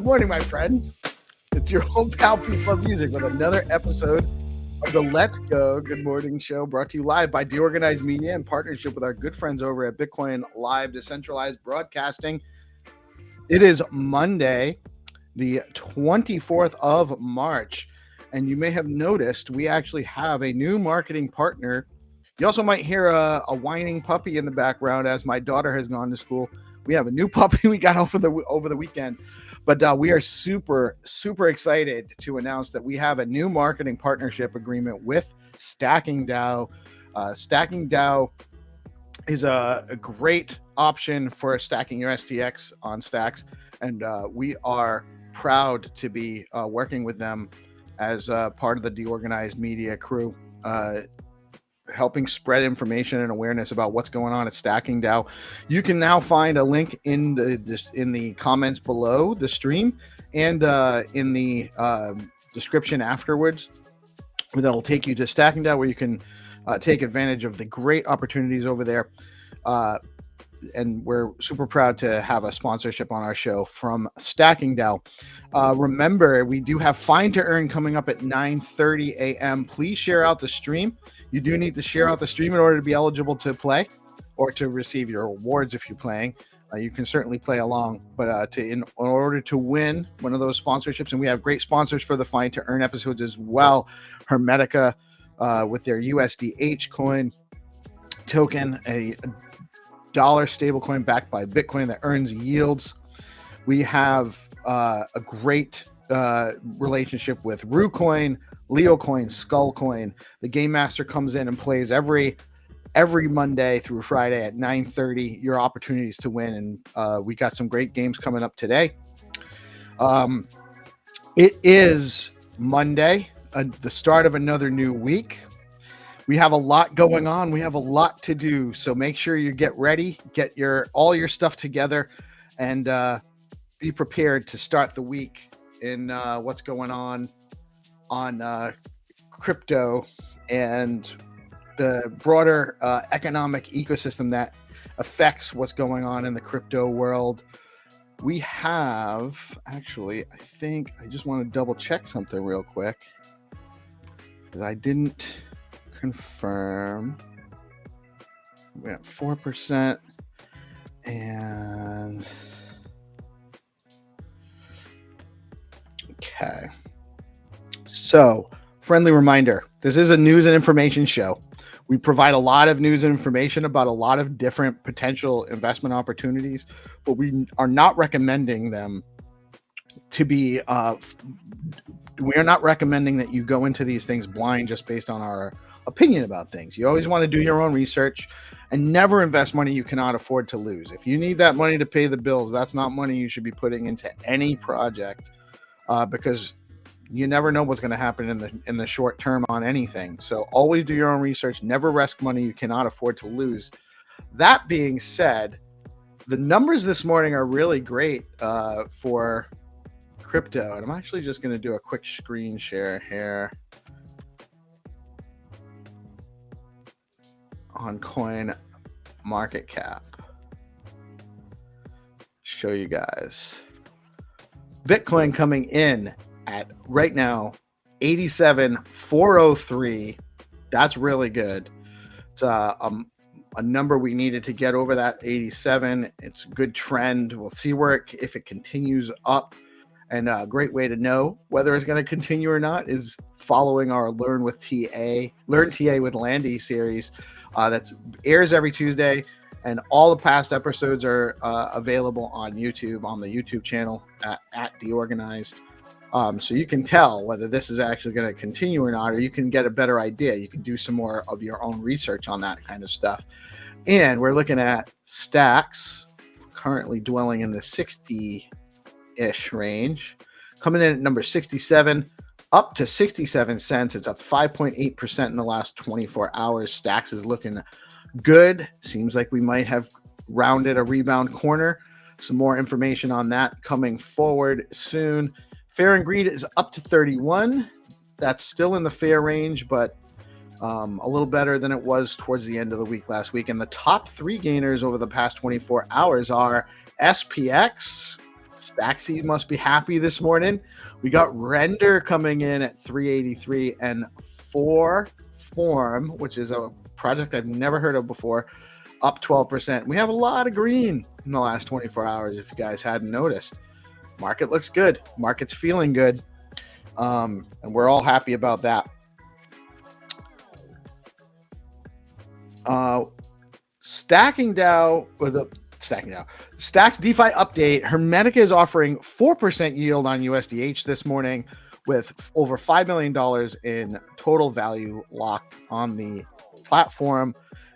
morning, my friends. It's your old pal PeaceLoveMusic with another episode of the Let's Go Good Morning Show, brought to you live by DeOrganized Media in partnership with our good friends over at BitcoinLive, Decentralized Broadcasting. It is Monday, the 24th of March, and you may have noticed we actually have a new marketing partner. You also might hear a whining puppy in the background as my daughter has gone to school. We have a new puppy we got over the weekend, but we are super excited to announce that we have a new marketing partnership agreement with Stacking DAO. Stacking DAO is a great option for stacking your STX on stacks, and we are proud to be working with them as part of the DeOrganized Media crew, helping spread information and awareness about what's going on at Stacking DAO. You can now find a link in the comments below the stream and in the description afterwards that'll take you to Stacking DAO, where you can take advantage of the great opportunities over there. And we're super proud to have a sponsorship on our show from Stacking DAO. Remember, we do have Find to Earn coming up at 9:30 a.m. Please share out the stream. You do need to share out the stream in order to be eligible to play or to receive your awards if you're playing. You can certainly play along, but in order to win one of those sponsorships, and we have great sponsors for the Find to Earn episodes as well. Hermetica with their USDH coin token, a dollar stablecoin backed by Bitcoin that earns yields. We have a great relationship with RuCoin, LeoCoin, SkullCoin. The Game Master comes in and plays every Monday through Friday at 9:30. Your opportunities to win, and we got some great games coming up today. It is Monday, the start of another new week. We have a lot going on. We have a lot to do. So make sure you get ready, get all your stuff together, and be prepared to start the week in what's going on crypto and the broader economic ecosystem that affects what's going on in the crypto world. We have, actually, I just want to double check something real quick, because I didn't confirm. We got 4%, and okay. So, friendly reminder, this is a news and information show. We provide a lot of news and information about a lot of different potential investment opportunities, but we are not recommending them to be we are not recommending that you go into these things blind just based on our opinion about things. You always want to do your own research and never invest money you cannot afford to lose. If you need that money to pay the bills, that's not money you should be putting into any project, because you never know what's going to happen in the short term on anything. So always do your own research. Never risk money you cannot afford to lose. That being said, the numbers this morning are really great for crypto. And I'm actually just going to do a quick screen share here on Coin Market Cap. Show you guys. Bitcoin coming in at right now 87,403. That's really good. It's a number we needed to get over that 87. It's a good trend. We'll see if it continues up. And a great way to know whether it's going to continue or not is following our Learn TA with Landy series that airs every Tuesday. And all the past episodes are available on YouTube, on the YouTube channel at DeOrganized. So you can tell whether this is actually going to continue or not, or you can get a better idea. You can do some more of your own research on that kind of stuff. And we're looking at stacks currently dwelling in the 60-ish range, coming in at number 67, up to 67 cents. It's up 5.8% in the last 24 hours. Stacks is looking good. Seems like we might have rounded a rebound corner. Some more information on that coming forward soon. Fair and Greed is up to 31. That's still in the fair range, but a little better than it was towards the end of the week last week. And the top three gainers over the past 24 hours are SPX, Staxy must be happy this morning. We got Render coming in at 383 and 4Form, which is a project I've never heard of before, up 12%. We have a lot of green in the last 24 hours, if you guys hadn't noticed. Market looks good. Market's feeling good. And we're all happy about that. Stacks DeFi update. Hermetica is offering 4% yield on USDH this morning with over $5 million in total value locked on the platform.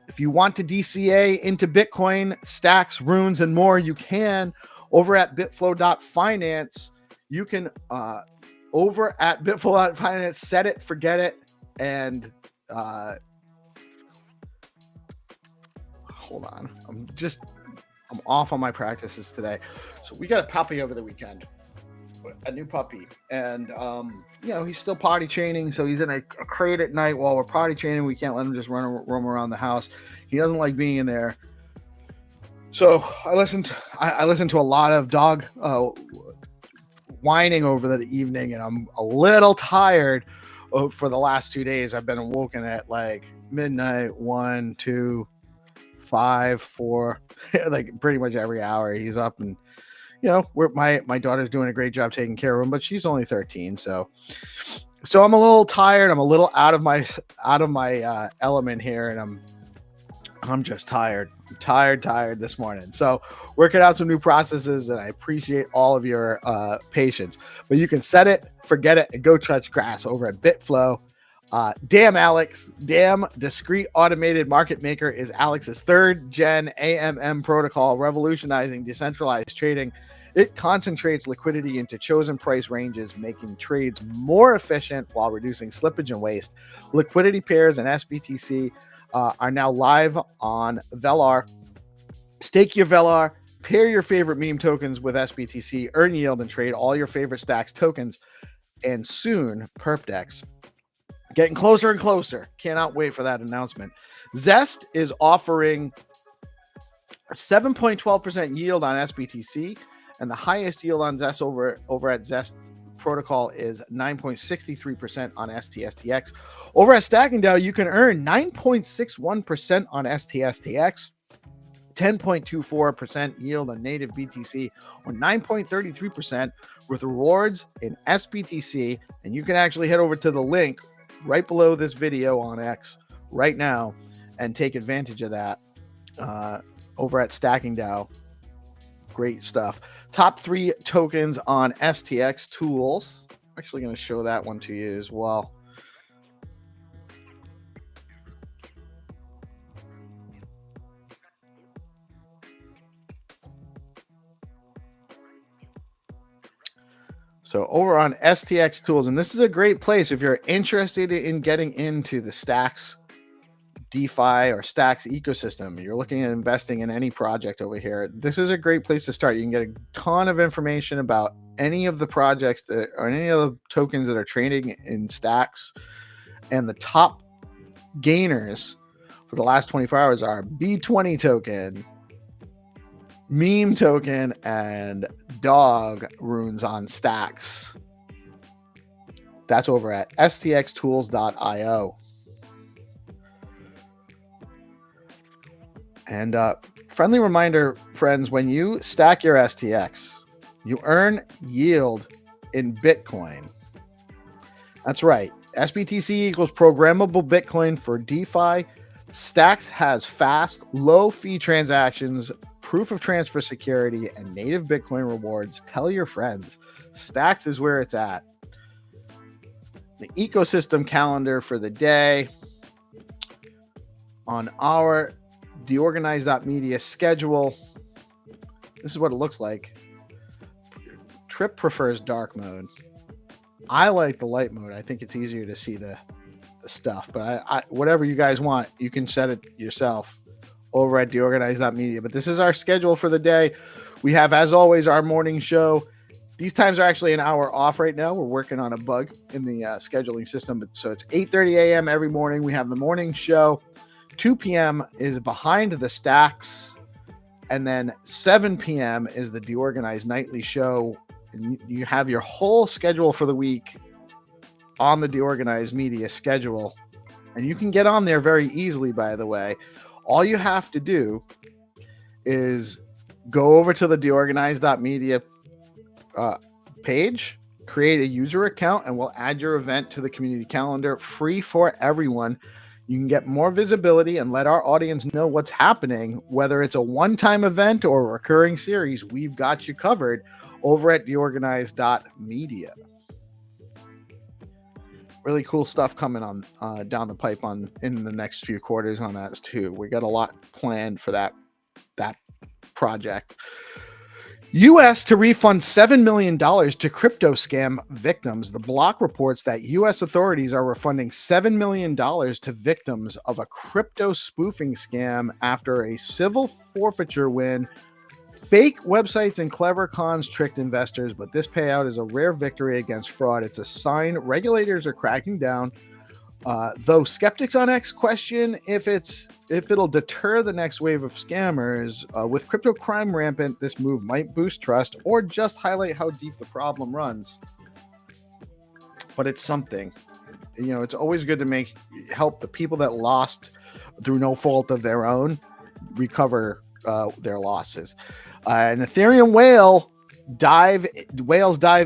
If you want to DCA into Bitcoin, stacks, runes, and more, you can over at bitflow.finance. You can over at bitflow.finance, set it, forget it, and hold on. I'm off on my practices today. So we got a puppy over the weekend, a new puppy. And, he's still potty training. So he's in a crate at night while we're potty training. We can't let him just roam around the house. He doesn't like being in there. So I listened to a lot of dog whining over the evening, and I'm a little tired for the last 2 days. I've been awoken at like midnight, 1, 2, 5, 4, like pretty much every hour he's up. And my daughter's doing a great job taking care of him, but she's only 13, so I'm a little tired. I'm a little out of my element here, and I'm just tired. I'm tired this morning. So working out some new processes, and I appreciate all of your patience. But you can set it, forget it, and go touch grass over at Bitflow. Damn Alex, Damn Discrete Automated Market Maker is Alex's 3rd gen AMM protocol, revolutionizing decentralized trading. It concentrates liquidity into chosen price ranges, making trades more efficient while reducing slippage and waste. Liquidity pairs and SBTC are now live on Velar. Stake your Velar, pair your favorite meme tokens with SBTC, earn yield, and trade all your favorite stacks tokens, and soon PerpDex. Getting closer and closer. Cannot wait for that announcement. Zest is offering 7.12% yield on SBTC, and the highest yield on Zest over at Zest protocol is 9.63% on STSTX. Over at Stacking DAO, you can earn 9.61% on STSTX, 10.24% yield on native BTC, or 9.33% with rewards in SBTC. And you can actually head over to the link right below this video on X right now and take advantage of that over at Stacking DAO. Great stuff. Top 3 tokens on STX tools. I'm actually going to show that one to you as well. So over on STX tools, and this is a great place if you're interested in getting into the Stacks DeFi or Stacks ecosystem. You're looking at investing in any project over here. This is a great place to start. You can get a ton of information about any of the projects or any of the tokens that are trading in Stacks. And the top gainers for the last 24 hours are B20 token, meme token, and dog runes on Stacks. That's over at stxtools.io. And friendly reminder, friends, when you stack your STX, you earn yield in Bitcoin. That's right. SBTC equals programmable Bitcoin for DeFi. Stacks has fast, low-fee transactions, proof of transfer security, and native Bitcoin rewards. Tell your friends. Stacks is where it's at. The ecosystem calendar for the day on our DeOrganized.media schedule. This is what it looks like. Trip prefers dark mode. I like the light mode. I think it's easier to see the stuff, but I whatever you guys want, you can set it yourself over at DeOrganized.media. But this is our schedule for the day. We have, as always, our morning show. These times are actually an hour off right now. We're working on a bug in the scheduling system. But so it's 8:30 a.m. every morning. We have the morning show. 2 p.m. is Behind the Stacks. And then 7 p.m. is the DeOrganized nightly show. And you have your whole schedule for the week on the DeOrganized media schedule. And you can get on there very easily, by the way. All you have to do is go over to the DeOrganized.media page, create a user account, and we'll add your event to the community calendar, free for everyone. You can get more visibility and let our audience know what's happening, whether it's a one-time event or a recurring series. We've got you covered over at DeOrganized.media. Really cool stuff coming on down the pipe in the next few quarters on that too. We got a lot planned for that project. U.S. to refund $7 million to crypto scam victims. The block reports that U.S. authorities are refunding $7 million to victims of a crypto spoofing scam after a civil forfeiture win. Fake websites and clever cons tricked investors, but this payout is a rare victory against fraud. It's a sign regulators are cracking down. Though skeptics on X question if it'll deter the next wave of scammers. With crypto crime rampant, this move might boost trust or just highlight how deep the problem runs. But it's something. It's always good to help the people that lost through no fault of their own recover their losses. An Ethereum whales dive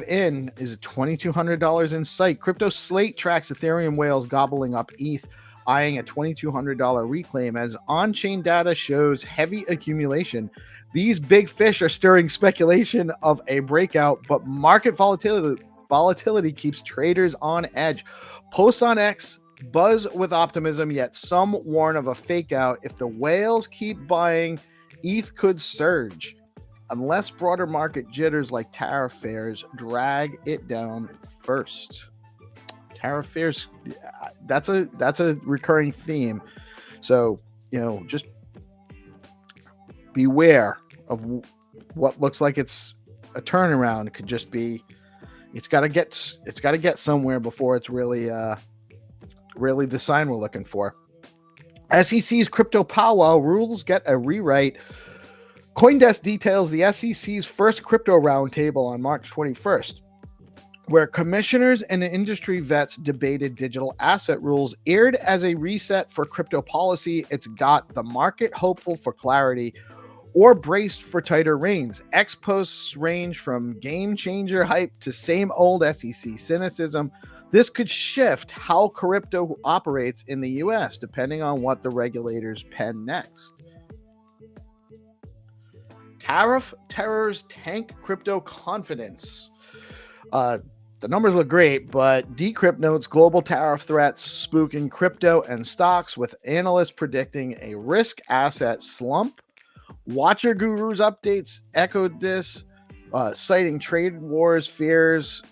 in is $2,200 in sight. Crypto Slate tracks Ethereum whales gobbling up ETH, eyeing a $2,200 reclaim as on-chain data shows heavy accumulation. These big fish are stirring speculation of a breakout, but market volatility keeps traders on edge. Posts on X buzz with optimism, yet some warn of a fake out. If the whales keep buying, ETH could surge unless broader market jitters like tariff fears drag it down first. Tariff fears, that's a recurring theme. So, just beware of what looks like it's a turnaround. It could just be, it's got to get somewhere before it's really the sign we're looking for. SEC's crypto powwow rules get a rewrite. CoinDesk details the SEC's first crypto roundtable on March 21st, where commissioners and industry vets debated digital asset rules. Aired as a reset for crypto policy, it's got the market hopeful for clarity or braced for tighter reins. X posts range from game changer hype to same old SEC cynicism. This could shift how crypto operates in the US, depending on what the regulators pen next. Tariff terrors tank crypto confidence. The numbers look great, but Decrypt notes global tariff threats spooking crypto and stocks, with analysts predicting a risk asset slump. Watcher Guru's updates echoed this, citing trade war fears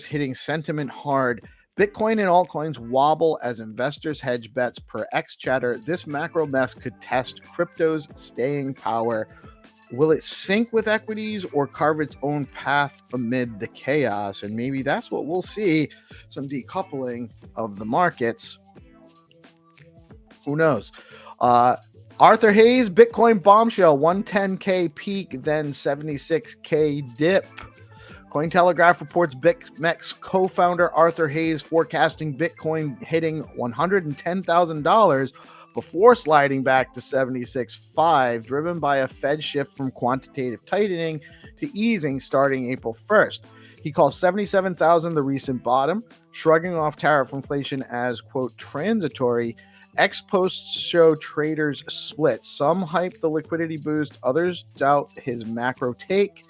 hitting sentiment hard. Bitcoin and altcoins wobble as investors hedge bets per X chatter. This macro mess could test crypto's staying power. Will it sync with equities or carve its own path amid the chaos? And maybe that's what we'll see, some decoupling of the markets. Who knows? Arthur Hayes, Bitcoin bombshell, 110K peak, then 76K dip. Cointelegraph reports BitMEX co-founder Arthur Hayes forecasting Bitcoin hitting $110,000 before sliding back to 76.5, driven by a Fed shift from quantitative tightening to easing starting April 1st. He calls 77,000 the recent bottom, shrugging off tariff inflation as, quote, transitory. X posts show traders split. Some hype the liquidity boost, others doubt his macro take.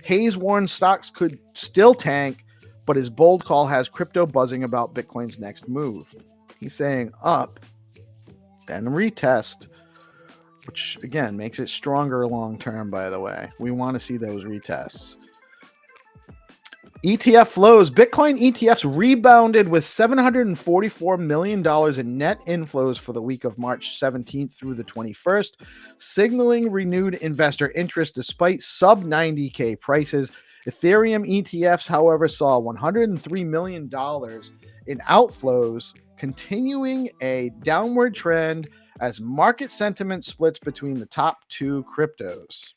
Hayes warns stocks could still tank, but his bold call has crypto buzzing about Bitcoin's next move. He's saying up, then retest, which again makes it stronger long term, by the way. We want to see those retests. ETF flows. Bitcoin ETFs rebounded with $744 million in net inflows for the week of March 17th through the 21st, signaling renewed investor interest despite sub 90K prices. Ethereum ETFs, however, saw $103 million in outflows, continuing a downward trend as market sentiment splits between the top two cryptos.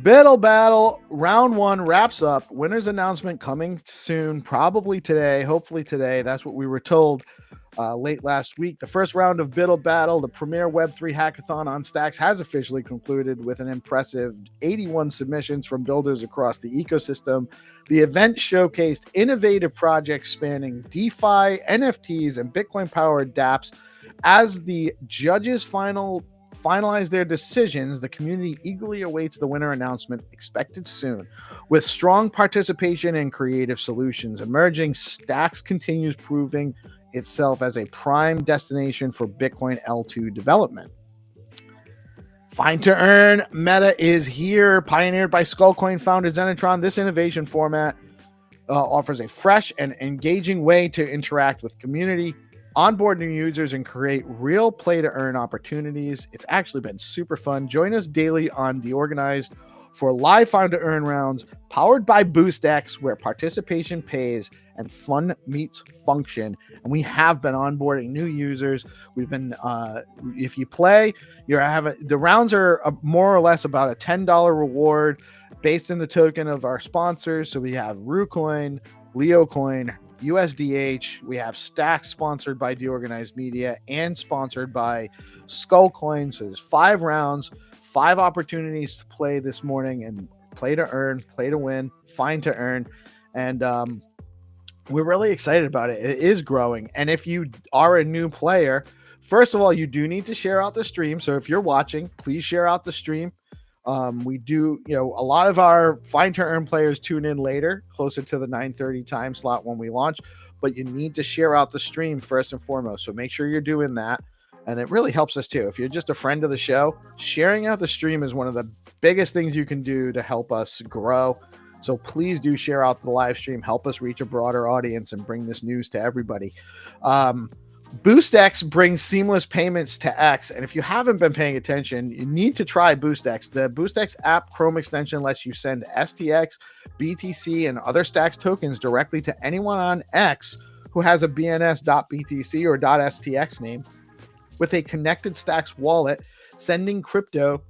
Biddle Battle Round 1 wraps up. Winner's announcement coming soon, probably today, hopefully today. That's what we were told late last week. The first round of Biddle Battle, the premier Web3 hackathon on Stacks, has officially concluded with an impressive 81 submissions from builders across the ecosystem. The event showcased innovative projects spanning DeFi, NFTs, and Bitcoin-powered dApps. As the judges finalize their decisions, the community eagerly awaits the winner announcement, expected soon. With strong participation and creative solutions emerging, Stacks continues proving itself as a prime destination for Bitcoin L2 development. Find to Earn Meta is here. Pioneered by Skullcoin founder Xenitron, this innovation format offers a fresh and engaging way to interact with community, onboard new users, and create real play-to-earn opportunities. It's actually been super fun. Join us daily on DeOrganized for live Find-to-Earn rounds powered by BoostX, where participation pays and fun meets function. And we have been onboarding new users. We've been, if you play, the rounds are more or less about a $10 reward based in the token of our sponsors. So we have RuCoin, LeoCoin, USDH. We have Stacks sponsored by DeOrganized Media and sponsored by Skullcoin. So there's 5 rounds, 5 opportunities to play this morning, and play to earn, play to win, find to earn. And we're really excited about it. It is growing. And if you are a new player, first of all, you do need to share out the stream. So if you're watching, please share out the stream. We do, a lot of our find to earn players tune in later, closer to the 9:30 time slot when we launch, but you need to share out the stream first and foremost. So make sure you're doing that. And it really helps us too. If you're just a friend of the show, sharing out the stream is one of the biggest things you can do to help us grow. So please do share out the live stream, help us reach a broader audience and bring this news to everybody. BoostX brings seamless payments to X. And if you haven't been paying attention, you need to try BoostX. The BoostX app Chrome extension lets you send STX, BTC, and other Stacks tokens directly to anyone on X who has a BNS.BTC or .stx name. With a connected Stacks wallet, sending crypto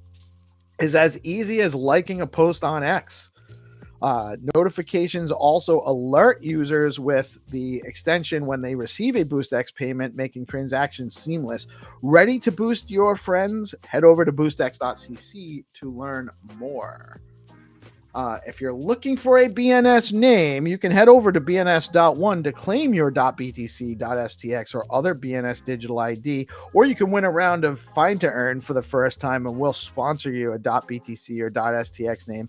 is as easy as liking a post on X. Notifications also alert users with the extension when they receive a BoostX payment, making transactions seamless. Ready to boost your friends? Head over to boostx.cc to learn more. If you're looking for a BNS name, you can head over to bns.one to claim your .btc, .stx, or other BNS digital ID, or you can win a round of Find to Earn for the first time, and we'll sponsor you a .btc or .stx name.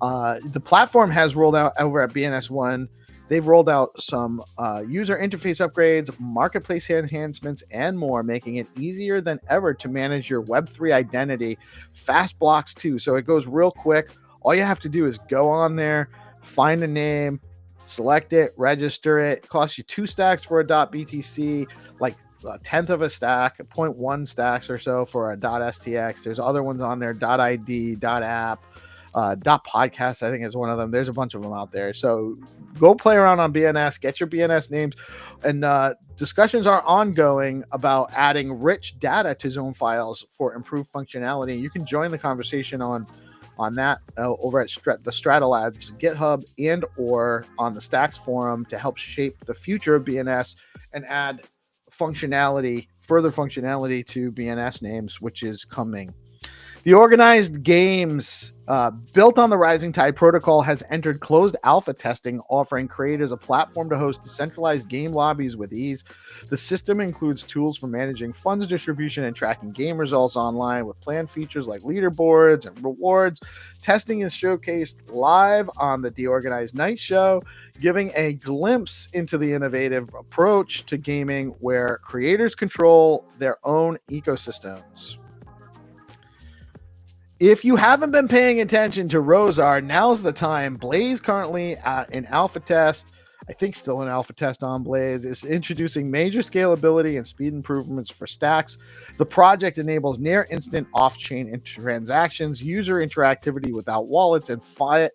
The platform has rolled out over at BNS1. They've rolled out some user interface upgrades, marketplace enhancements, and more, making it easier than ever to manage your Web3 identity. Fast blocks too, so it goes real quick. All you have to do is go on there, find a name, select it, register it. It costs you 2 stacks for a .btc, like a tenth of a stack, 0.1 stacks or so for a .stx. There's other ones on there, .id, .app, .podcast, I think is one of them. There's a bunch of them out there. So go play around on BNS, get your BNS names, and discussions are ongoing about adding rich data to zone files for improved functionality. You can join the conversation on that over at the Stratolabs GitHub and or on the Stacks forum to help shape the future of BNS and add further functionality to BNS names, which is coming. The organized games built on the Rising Tide protocol has entered closed alpha testing, offering creators a platform to host decentralized game lobbies with ease. The system includes tools for managing funds distribution and tracking game results online with planned features like leaderboards and rewards. Testing is showcased live on the DeOrganized Night Show, giving a glimpse into the innovative approach to gaming where creators control their own ecosystems. If you haven't been paying attention to Rosar, now's the time. Blaze currently in alpha test, I think still in alpha test on Blaze, is introducing major scalability and speed improvements for Stacks. The project enables near instant off-chain transactions, user interactivity without wallets, and fiat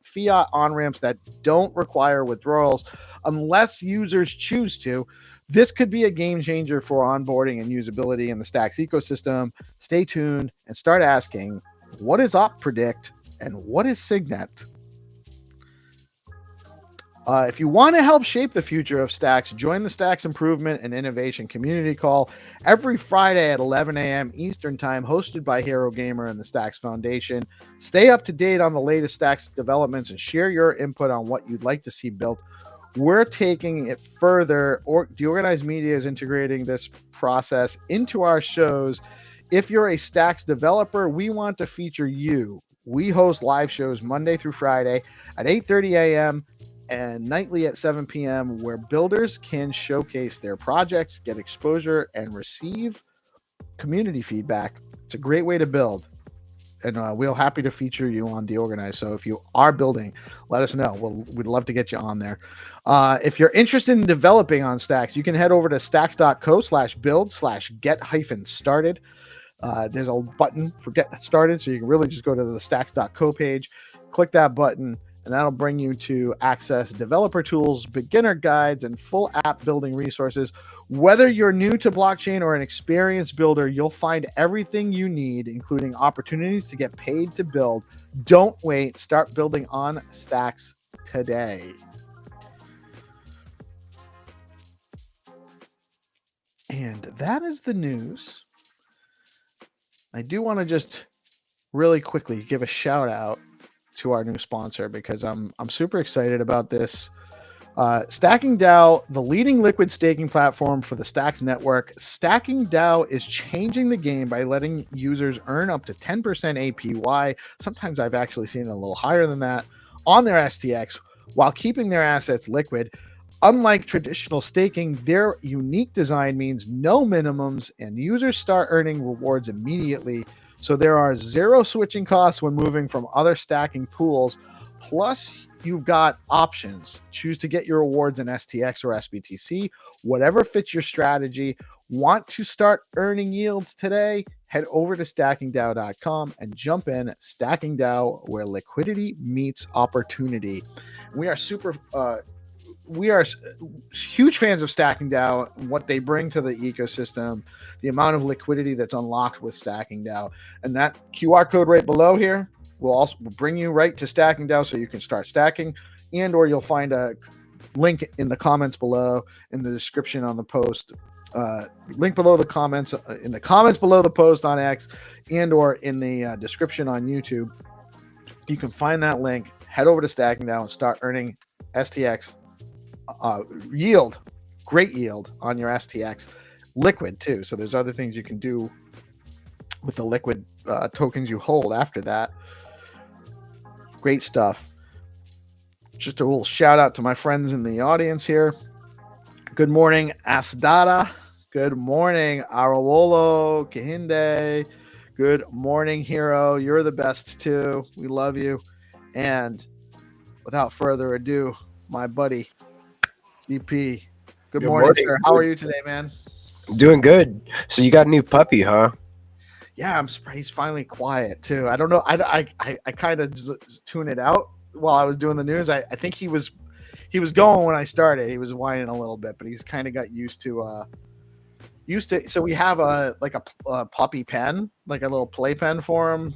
on-ramps that don't require withdrawals unless users choose to. This could be a game changer for onboarding and usability in the Stacks ecosystem. Stay tuned and start asking, what is OpPredict and what is Signet? If you want to help shape the future of Stacks, join the Stacks Improvement and Innovation Community Call every Friday at 11 a.m. Eastern Time, hosted by Hero Gamer and the Stacks Foundation. Stay up to date on the latest Stacks developments and share your input on what you'd like to see built. We're taking it further. DeOrganized Media is integrating this process into our shows. If you're a Stacks developer, we want to feature you. We host live shows Monday through Friday at 8:30 a.m. and nightly at 7 p.m. where builders can showcase their projects, get exposure, and receive community feedback. It's a great way to build. And we're happy to feature you on DeOrganized. So if you are building, let us know. We'd love to get you on there. If you're interested in developing on Stacks, you can head over to stacks.co/build/get-started. There's a button for get started. So you can really just go to the stacks.co page, click that button, and that'll bring you to access developer tools, beginner guides, and full app building resources. Whether you're new to blockchain or an experienced builder, you'll find everything you need, including opportunities to get paid to build. Don't wait. Start building on Stacks today. And that is the news. I do want to just really quickly give a shout out to our new sponsor because I'm super excited about this. Stacking DAO, the leading liquid staking platform for the Stacks network. Stacking DAO is changing the game by letting users earn up to 10% APY. Sometimes I've actually seen it a little higher than that on their STX while keeping their assets liquid. Unlike traditional staking, their unique design means no minimums and users start earning rewards immediately. So there are zero switching costs when moving from other stacking pools. Plus, you've got options. Choose to get your rewards in STX or SBTC, whatever fits your strategy. Want to start earning yields today? Head over to stackingdao.com and jump in. Stacking DAO, where liquidity meets opportunity. We are huge fans of Stacking DAO and what they bring to the ecosystem, the amount of liquidity that's unlocked with Stacking DAO. And that QR code right below here will also bring you right to Stacking DAO so you can start stacking, and or you'll find a link in the comments below in the description on the post. Link below the comments, in the comments below the post on X, and or in the description on YouTube. You can find that link, head over to Stacking DAO and start earning STX yield, great yield on your STX, liquid too. So there's other things you can do with the liquid tokens you hold after that. Great stuff. Just a little shout out to my friends in the audience here. Good morning, Asdada. Good morning, Arawolo, Kahinde. Good morning, Hero. You're the best too. We love you. And without further ado, my buddy, GP. Good morning, sir. How are you today, man? Doing good. So you got a new puppy, huh? Yeah, I'm surprised he's finally quiet too. I don't know. I kind of tuned it out while I was doing the news. I think he was going when I started. He was whining a little bit, but he's kind of got used to. So we have a puppy pen, like a little play pen for him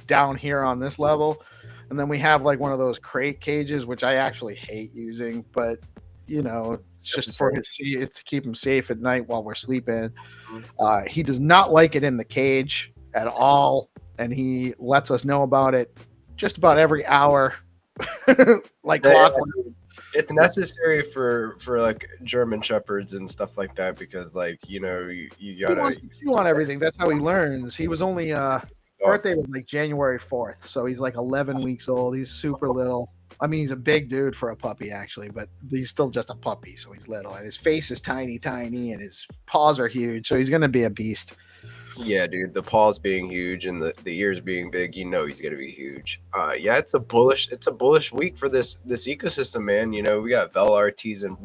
down here on this level, and then we have like one of those crate cages, which I actually hate using, but you know, it's just for it's to keep him safe at night while we're sleeping. He does not like it in the cage at all, and he lets us know about it just about every hour, like clockwork. It's necessary for like German shepherds and stuff like that because, like, you know, you gotta. He wants to chew on everything. That's how he learns. He was only birthday was like January 4th, so he's like 11 weeks old. He's super little. I mean, he's a big dude for a puppy, actually, but he's still just a puppy, so he's little. And his face is tiny, and his paws are huge, so he's going to be a beast. Yeah, dude, the paws being huge and the ears being big, you know he's going to be huge. Yeah, it's a bullish week for this ecosystem, man. You know, we got VelRTs and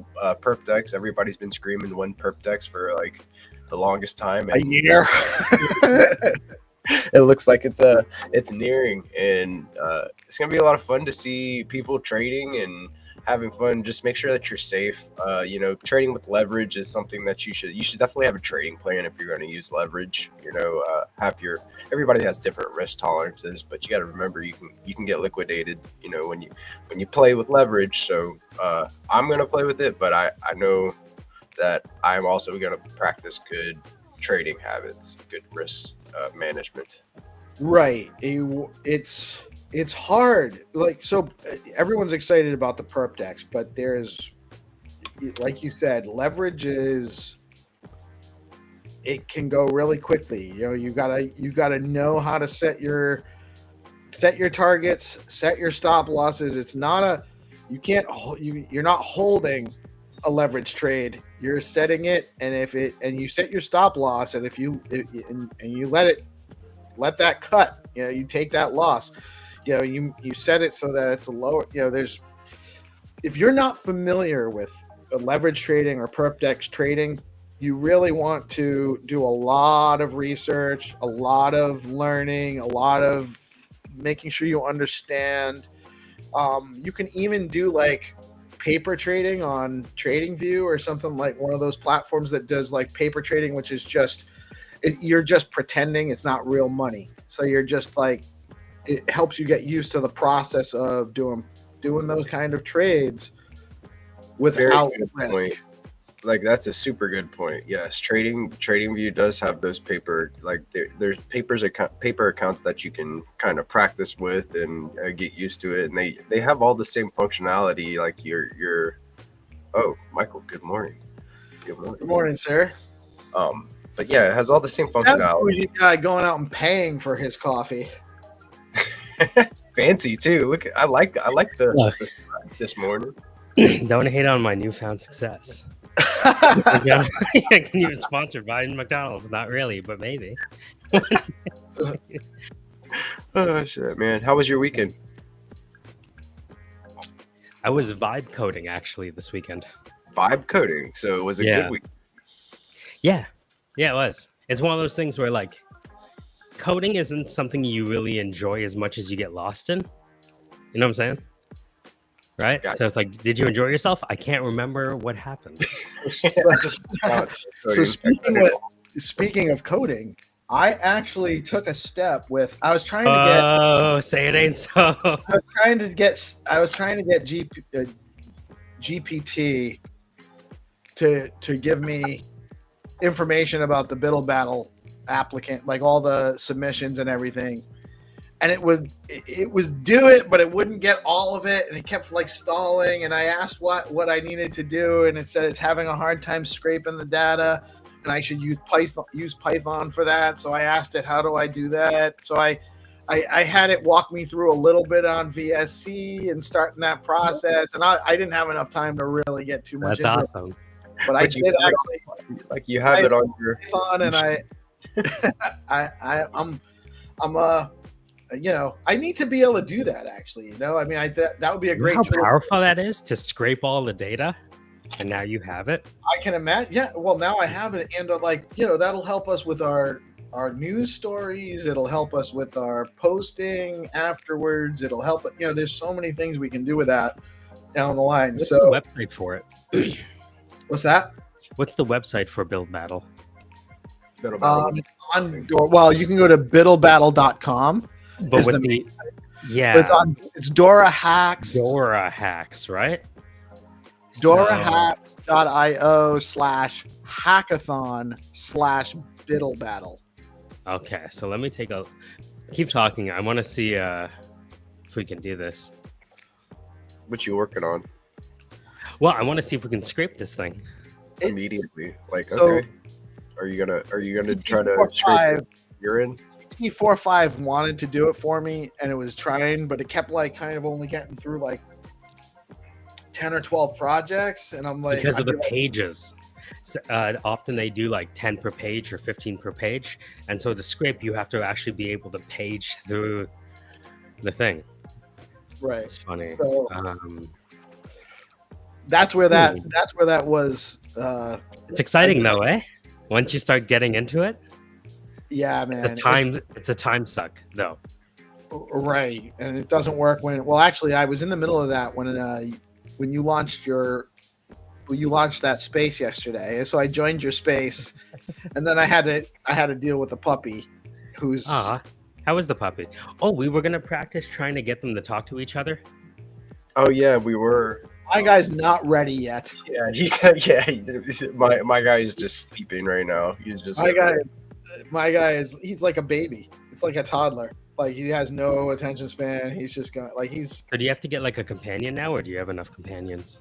perp decks. Everybody's been screaming one perp decks for, like, the longest time. A year. It looks like it's nearing, and it's gonna be a lot of fun to see people trading and having fun. Just make sure that you're safe. Trading with leverage is something that you should definitely have a trading plan if you're going to use leverage. Everybody has different risk tolerances, but you got to remember you can get liquidated. When you play with leverage. So I'm going to play with it, but I know that I'm also going to practice good trading habits, good risk management. Right. It's hard. So everyone's excited about the perp decks, but there's, like you said, leverage it can go really quickly. You gotta know how to set your targets, set your stop losses. It's not you're not holding a leverage trade. You're setting it, and you set your stop loss, and you let that cut. You take that loss. You set it so that it's a lower. If you're not familiar with leverage trading or perp dex trading, you really want to do a lot of research, a lot of learning, a lot of making sure you understand. You can even do like paper trading on TradingView or something, like one of those platforms that does like paper trading, which is you're just pretending it's not real money. So you're just like, it helps you get used to the process of doing those kind of trades without risk. Like, that's a super good point. Yes, TradingView does have those paper, like there's paper accounts that you can kind of practice with and get used to it, and they have all the same functionality. Like your oh, Michael, good morning. Good morning, sir. But yeah, it has all the same functionality. That guy going out and paying for his coffee. Fancy too. Look, I like the this morning. Don't hate on my newfound success. I can even sponsored by McDonald's. Not really, but maybe. Oh shit, man! How was your weekend? I was vibe coding actually this weekend. Vibe coding. So it was a good week. Yeah, it was. It's one of those things where like coding isn't something you really enjoy as much as you get lost in. You know what I'm saying? Right? Gotcha. So it's like, did you enjoy yourself? I can't remember what happened. So speaking of coding, I actually took a step with. I was trying to get. Oh, say it ain't so. I was trying to get GPT to give me information about the Biddle Battle applicant, like all the submissions and everything. And it was do it, but it wouldn't get all of it, and it kept like stalling. And I asked what I needed to do, and it said it's having a hard time scraping the data, and I should use Python for that. So I asked it, how do I do that? So I had it walk me through a little bit on VSC and starting that process, and I didn't have enough time to really get too much. That's awesome. But I did actually, like you have it on your Python, and I need to be able to do that actually. I mean, that would be a great how tool. Powerful that is to scrape all the data, and now you have it. I can imagine. Yeah, well, now I have it, and that'll help us with our news stories. It'll help us with our posting afterwards. It'll help. There's so many things we can do with that down the line. What's the website for it? What's that? What's the website for Build Battle? You can go to biddlebattle.com. But with it's Dora Hacks. Dora Hacks, right? DoraHacks.io/hackathon/biddlebattle. Okay, so let me keep talking. I want to see if we can do this. What you working on? Well, I want to see if we can scrape this thing immediately. Okay. Are you gonna try to scrape urine? P45 wanted to do it for me, and it was trying, but it kept like kind of only getting through like 10 or 12 projects, and I'm like, because of the pages. So, often they do like 10 per page or 15 per page, and so to scrape you have to actually be able to page through the thing. Right. It's funny. So that's where that was. It's exciting though, eh? Once you start getting into it. Yeah, man. It's a time suck, though. Right, and it doesn't work when. Well, actually, I was in the middle of that when when you launched that space yesterday, and so I joined your space, and then I had to deal with the puppy, who's How was the puppy? Oh, we were gonna practice trying to get them to talk to each other. Oh yeah, we were. my guy's not ready yet. Yeah, he said. Yeah, my guy is just sleeping right now. He's just. My guy is he's like a baby. It's like a toddler. Like he has no attention span. He's just going like he's. So do you have to get like a companion now, or do you have enough companions?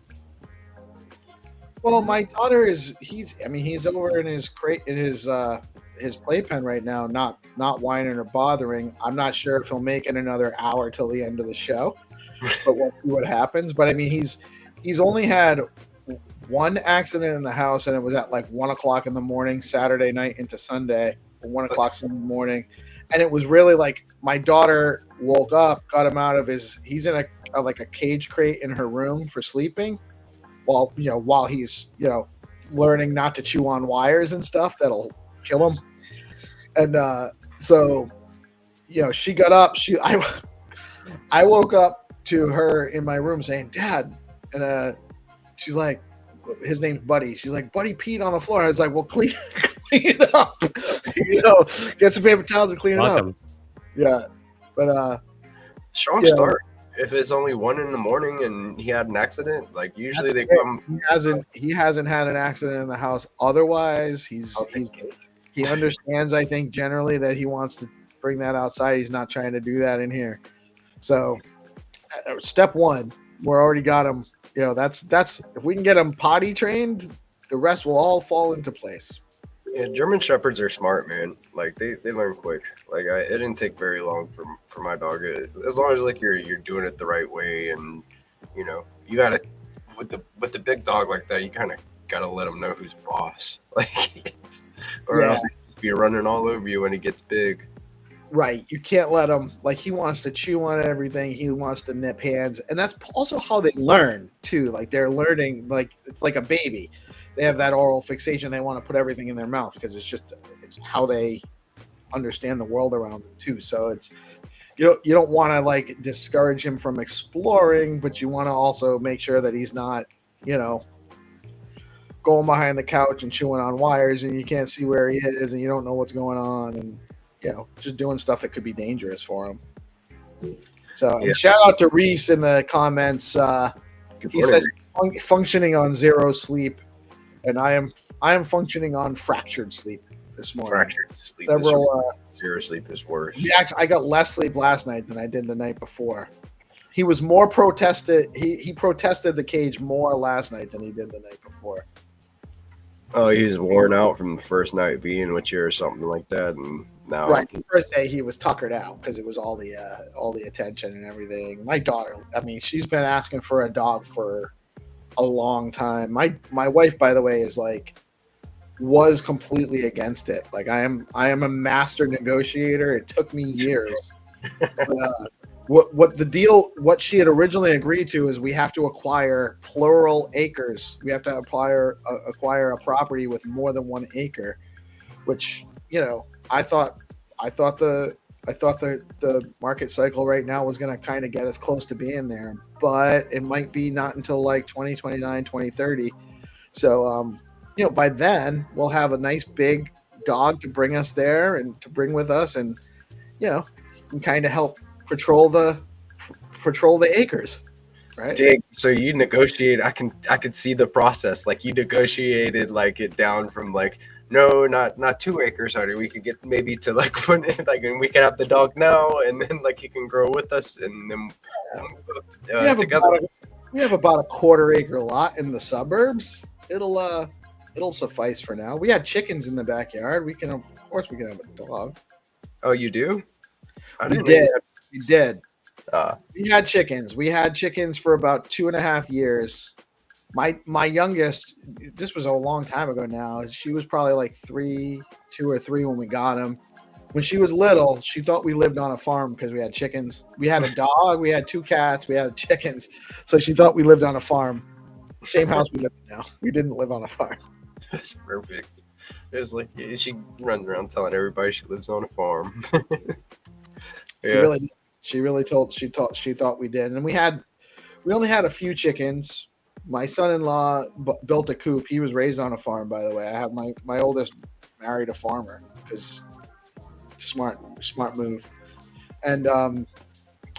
Well, my daughter is he's over in his crate in his playpen right now, not whining or bothering. I'm not sure if he'll make it another hour till the end of the show, but we'll see what happens. But I mean, he's only had one accident in the house, and it was at like 1 o'clock in the morning, Saturday night into Sunday, or 1 o'clock in the morning, and it was really like my daughter woke up, got him out of he's in a cage crate in her room for sleeping. While he's learning not to chew on wires and stuff that'll kill him, and so she got up. I woke up to her in my room saying, "Dad," and she's like, "His name's Buddy." She's like, "Buddy peed on the floor." I was like, "Well, clean it up, get some paper towels and clean it up." Yeah, but strong start. If it's only 1 in the morning and he had an accident, like usually they come. He hasn't had an accident in the house. Otherwise, he understands. I think generally that he wants to bring that outside. He's not trying to do that in here. So, step one, we're already got him. That's if we can get him potty trained, the rest will all fall into place. Yeah, German Shepherds are smart, man. Like they learn quick. Like it didn't take very long for my dog. As long as like you're doing it the right way, and you gotta with the big dog like that, you kind of gotta let him know who's boss. Like, else he'll be running all over you when he gets big. Right, you can't let him he wants to chew on everything. He wants to nip hands, and that's also how they learn too. Like they're learning, like it's like a baby. They have that oral fixation. They want to put everything in their mouth because it's how they understand the world around them too. So it's you don't want to discourage him from exploring, but you want to also make sure that he's not going behind the couch and chewing on wires and you can't see where he is and you don't know what's going on and just doing stuff that could be dangerous for him. So shout out to Reese in the comments. He says functioning on zero sleep. And I am functioning on fractured sleep this morning. Fractured sleep. Zero sleep is worse. I got less sleep last night than I did the night before. He was more protested. He protested the cage more last night than he did the night before. Oh, he's worn out from the first night being with you or something like that, and now the first day he was tuckered out because it was all the attention and everything. My daughter, she's been asking for a dog for a long time. My wife, by the way, was completely against it. I am a master negotiator. It took me years. What she had originally agreed to is we have to acquire plural acres. We have to acquire a property with more than 1 acre, which I thought the market cycle right now was going to kind of get us close to being there, but it might be not until 2029, 2030. So, by then we'll have a nice big dog to bring us there and to bring with us and, can kind of help patrol the acres. Right. Dig. So you negotiate. I could see the process. You negotiated it down from no, not 2 acres. Sorry, we could get maybe to and we can have the dog now, and then he can grow with us, and then together. We have about a 1/4 acre lot in the suburbs. It'll suffice for now. We had chickens in the backyard. We can have a dog. Oh, you do? We did. We had chickens. We had chickens for about 2.5 years. My youngest, this was a long time ago now. She was probably 2 or 3 when we got him. When she was little, she thought we lived on a farm because we had chickens. We had a dog, we had 2 cats, we had chickens. So she thought we lived on a farm. Same house we live in now. We didn't live on a farm. That's perfect. It's she runs around telling everybody she lives on a farm. She thought we did. And we only had a few chickens. my son-in-law built a coop. He was raised on a farm, by the way. I have my oldest married a farmer because smart move. And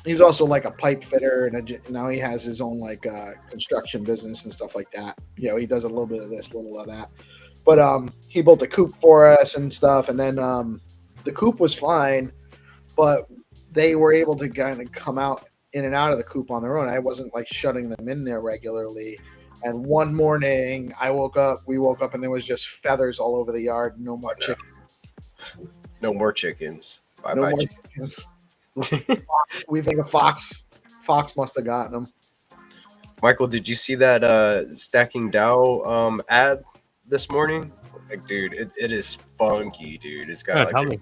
he's also like a pipe fitter, and now he has his own like construction business and stuff like that. You know, he does a little bit of this, a little of that. But he built a coop for us and stuff, and then the coop was fine, but they were able to kind of come out in and out of the coop on their own. I wasn't like shutting them in there regularly. And one morning we woke up and there was just feathers all over the yard. No more chickens. No more chickens. Bye No bye. more chickens. We think a fox must have gotten them. Michael, did you see that Stacking DAO ad this morning? Like, dude, it is funky, dude. It's got tell me.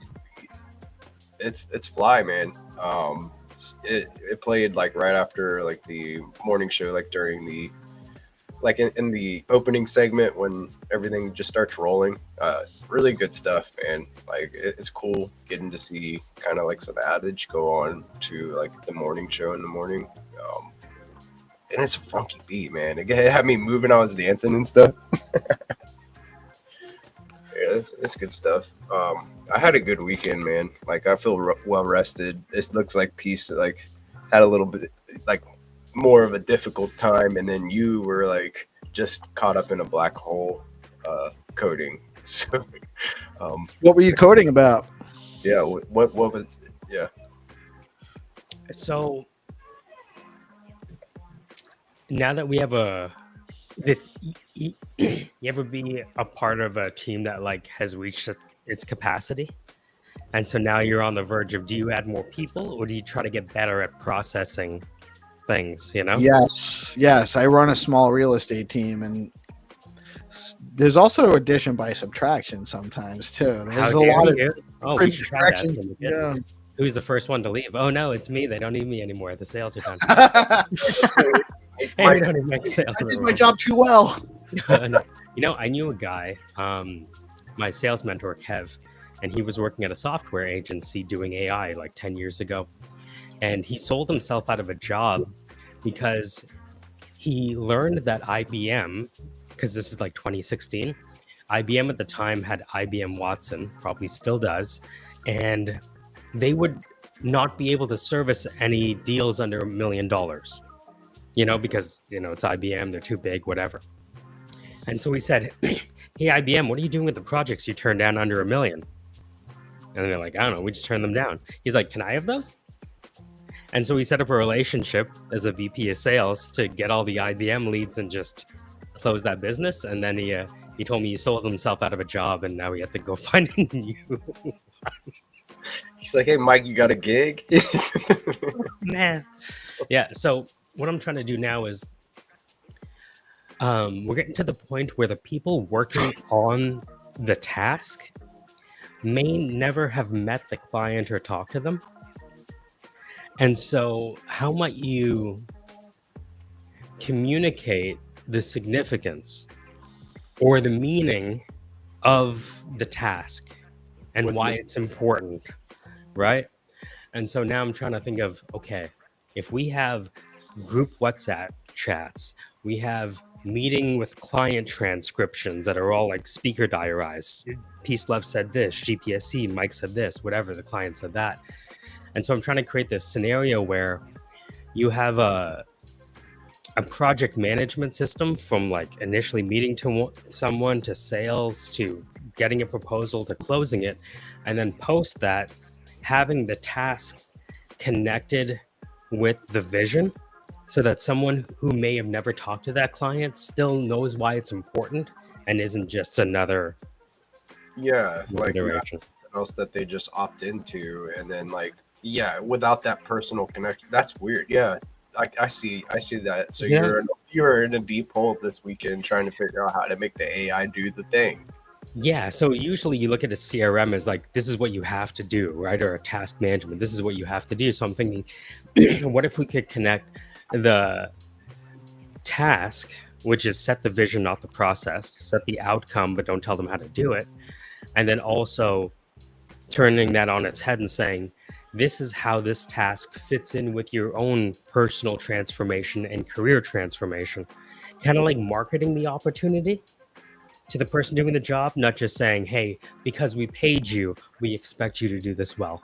It's fly, man. It played like right after like the morning show, like during the like in the opening segment when everything just starts rolling. Really good stuff, man. Like it's cool getting to see kind of like some adage go on to like the morning show in the morning. And it's a funky beat, man. It had me moving. I was dancing and stuff. Yeah, it's good stuff. I had a good weekend, man. Like I feel well rested. It looks like Peace like had a little bit like more of a difficult time, and then you were like just caught up in a black hole coding. So, What were you coding about? yeah, what was yeah? So now that we have you ever be a part of a team that like has reached its capacity, and so now you're on the verge of, do you add more people or do you try to get better at processing things, you know? Yes. I run a small real estate team, and there's also addition by subtraction sometimes too. There's a lot of we should try that. subtraction. Yeah. Who's the first one to leave? Oh no, it's me. They don't need me anymore. The sales are done. Hey, we don't even make sales. I did my job too well. No. You know, I knew a guy, my sales mentor, Kev, and he was working at a software agency doing AI like 10 years ago. And he sold himself out of a job because he learned that IBM, because this is like 2016, IBM at the time had IBM Watson, probably still does, and they would not be able to service any deals under $1 million, you know, because, you know, it's IBM, they're too big, whatever. And so he said, hey, IBM, what are you doing with the projects you turned down under $1 million? And they're like, I don't know, we just turned them down. He's like, can I have those? And so he set up a relationship as a VP of sales to get all the IBM leads and just close that business. And then he told me he sold himself out of a job and now he had to go find a new. He's like, hey, Mike, you got a gig? Man. Yeah. So what I'm trying to do now is we're getting to the point where the people working on the task may never have met the client or talked to them. And so how might you communicate the significance or the meaning of the task and why it's important, right? And so now I'm trying to think of, okay, if we have group WhatsApp chats, we have meeting with client transcriptions that are all like speaker diarized. PeaceLove said this, GPSC, Mike said this, whatever, the client said that. And so I'm trying to create this scenario where you have a project management system from like initially meeting to someone to sales to getting a proposal to closing it, and then post that having the tasks connected with the vision so that someone who may have never talked to that client still knows why it's important and isn't just another like iteration. else that they just opt into, and then like without that personal connection. That's weird. I see that. So you're in a deep hole this weekend trying to figure out how to make the AI do the thing. Yeah, so usually you look at a CRM as like, this is what you have to do, right? Or a task management, this is what you have to do. So I'm thinking, what if we could connect the task, which is set the vision, not the process, set the outcome, but don't tell them how to do it. And then also turning that on its head and saying, this is how this task fits in with your own personal transformation and career transformation. kind of like marketing the opportunity to the person doing the job, not just saying, hey, because we paid you, we expect you to do this well.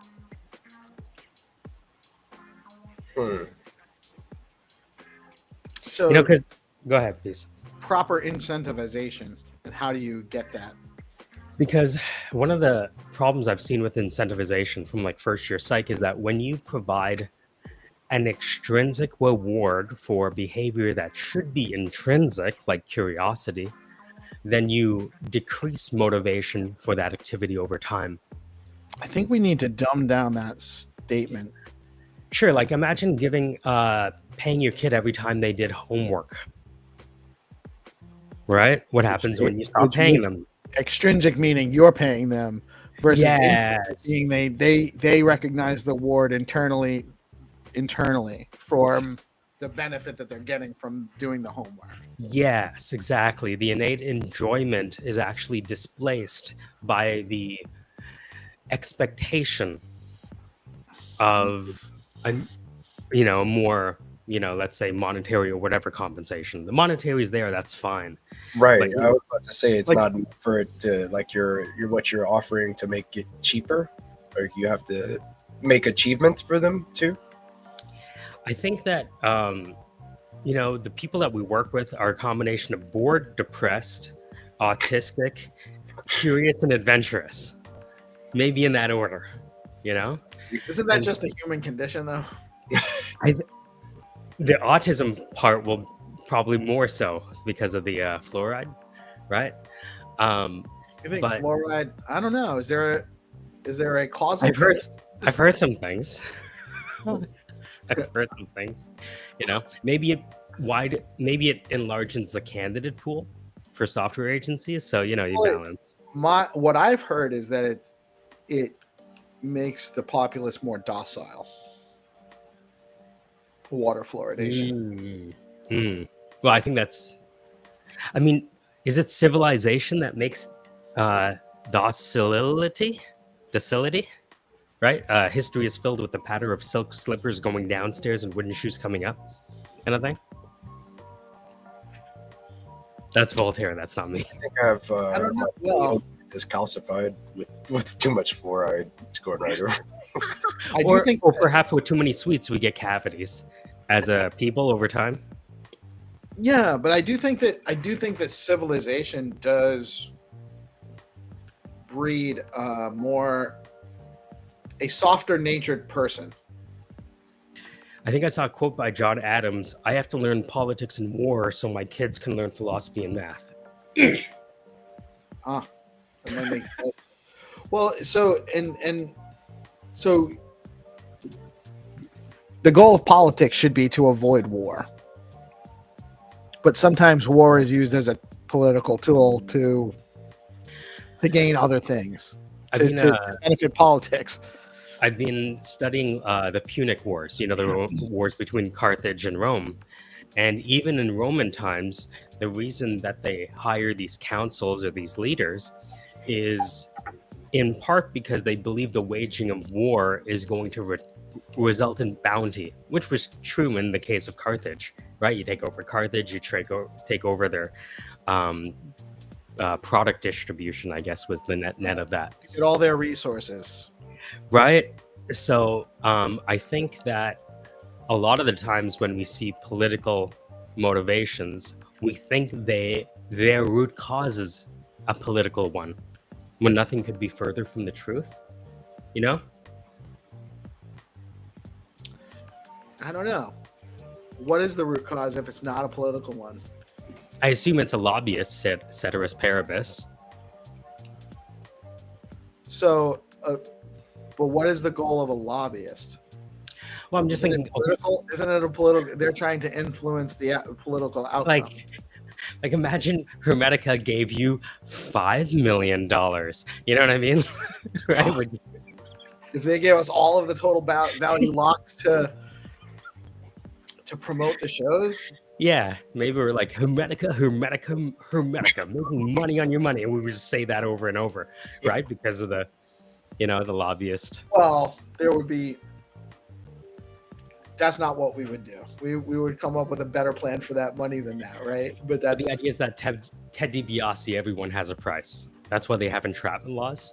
So, because go ahead, please. Proper incentivization, and how do you get that? Because one of the problems I've seen with incentivization from like first year psych is that when you provide an extrinsic reward for behavior that should be intrinsic, like curiosity, then you decrease motivation for that activity over time. I think we need to dumb down that statement. Sure, like imagine paying your kid every time they did homework. Right? What happens when you stop paying them? Extrinsic meaning you're paying them versus meaning they recognize the reward internally from the benefit that they're getting from doing the homework. Yes, exactly. The innate enjoyment is actually displaced by the expectation of more, let's say monetary or whatever compensation. The monetary is there, that's fine. Right. But, I was about to say it's not for it to like you're what you're offering to make it cheaper, or you have to make achievements for them too. I think that the people that we work with are a combination of bored, depressed, autistic, curious, and adventurous. Maybe in that order, Isn't that just the human condition, though? The autism part will probably more so because of the fluoride, right? You think fluoride? I don't know. Is there a causal? I've heard some things. I've heard some things. Maybe it enlarges the candidate pool for software agencies. So you balance. What I've heard is that it makes the populace more docile. Water fluoridation. Well, I think that's. I mean, is it civilization that makes docility? Right? History is filled with the patter of silk slippers going downstairs and wooden shoes coming up. Kind of thing. That's Voltaire. That's not me. I think I've I don't know. Well, is calcified with too much fluoride. It's going right over. or perhaps with too many sweets, we get cavities as a people over time. Yeah, but I do think that civilization does breed a softer natured person. I think I saw a quote by John Adams. I have to learn politics and war so my kids can learn philosophy and math. That might make sense. Well, so the goal of politics should be to avoid war. But sometimes war is used as a political tool to gain other things, to benefit politics. I've been studying the Punic Wars, the wars between Carthage and Rome. And even in Roman times, the reason that they hire these councils or these leaders is in part because they believe the waging of war is going to result in bounty, which was true in the case of Carthage, right? You take over Carthage, you take over their product distribution, I guess, was the net of that. Get all their resources. Right? So I think that a lot of the times when we see political motivations, we think their root cause is a political one, when nothing could be further from the truth, I don't know. What is the root cause if it's not a political one? I assume it's a lobbyist, ceteris paribus. So, but what is the goal of a lobbyist? Well, I'm just thinking, isn't it a political? They're trying to influence the political outcome. Like imagine Hermetica gave you $5 million. You know what I mean? Right? If they gave us all of the total value locked to promote the shows. Yeah, maybe we're like Hermetica, making money on your money, and we would just say that over and over, right? Because of the, the lobbyist. Well, there would be that's not what we would do. We would come up with a better plan for that money than that, right? But the idea is that Ted DiBiase, everyone has a price. That's why they have entrapment laws,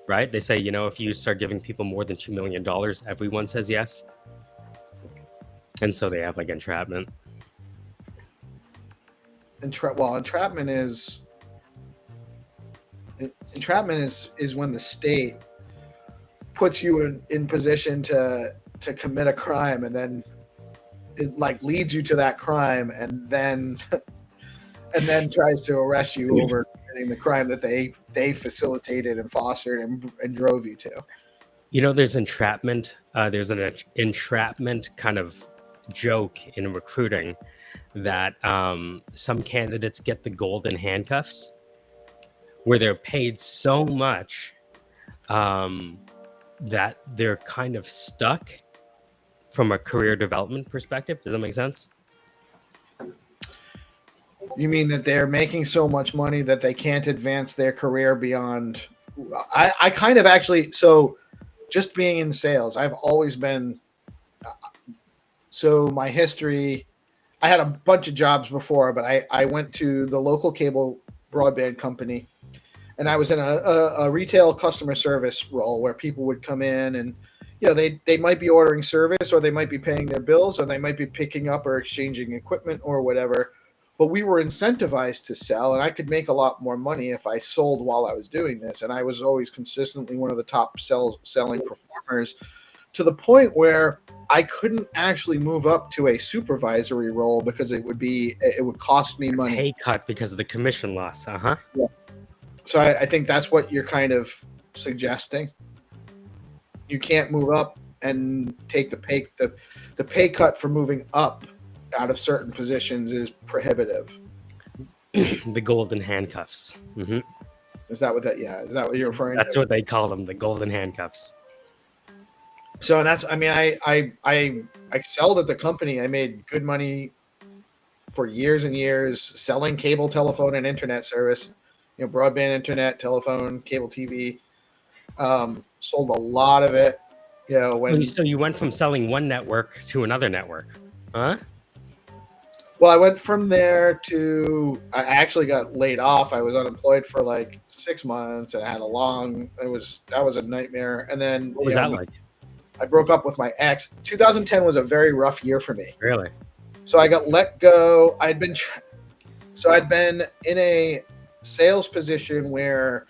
right? They say, if you start giving people more than $2 million, everyone says yes. And so they have like entrapment. Entrapment is when the state puts you in position to commit a crime, and then it like leads you to that crime, and then tries to arrest you over committing the crime that they facilitated and fostered and drove you to. There's entrapment. There's an entrapment kind of joke in recruiting that some candidates get the golden handcuffs, where they're paid so much that they're kind of stuck from a career development perspective. Does that make sense? You mean that they're making so much money that they can't advance their career beyond? I kind of actually, so just being in sales, I've always been, so my history, I had a bunch of jobs before, but I went to the local cable broadband company, and I was in a retail customer service role where people would come in and, they might be ordering service, or they might be paying their bills, or they might be picking up or exchanging equipment or whatever. But we were incentivized to sell, and I could make a lot more money if I sold while I was doing this. And I was always consistently one of the top selling performers, to the point where I couldn't actually move up to a supervisory role because it would cost me money. Pay cut because of the commission loss. Yeah. So I think that's what you're kind of suggesting. You can't move up and take the pay cut for moving up out of certain positions is prohibitive. The golden handcuffs. Mm-hmm. Is that what you're referring to? That's what they call them, the golden handcuffs. So, and I excelled at the company. I made good money for years and years selling cable, telephone, and internet service. Broadband internet, telephone, cable TV. Sold a lot of it. So you went from selling one network to another network, huh? Well, I went from there to, I actually got laid off. I was unemployed for like 6 months, and I had that was a nightmare. And then what was that like? I broke up with my ex. 2010 was a very rough year for me. Really? So I got let go. I'd been in a sales position where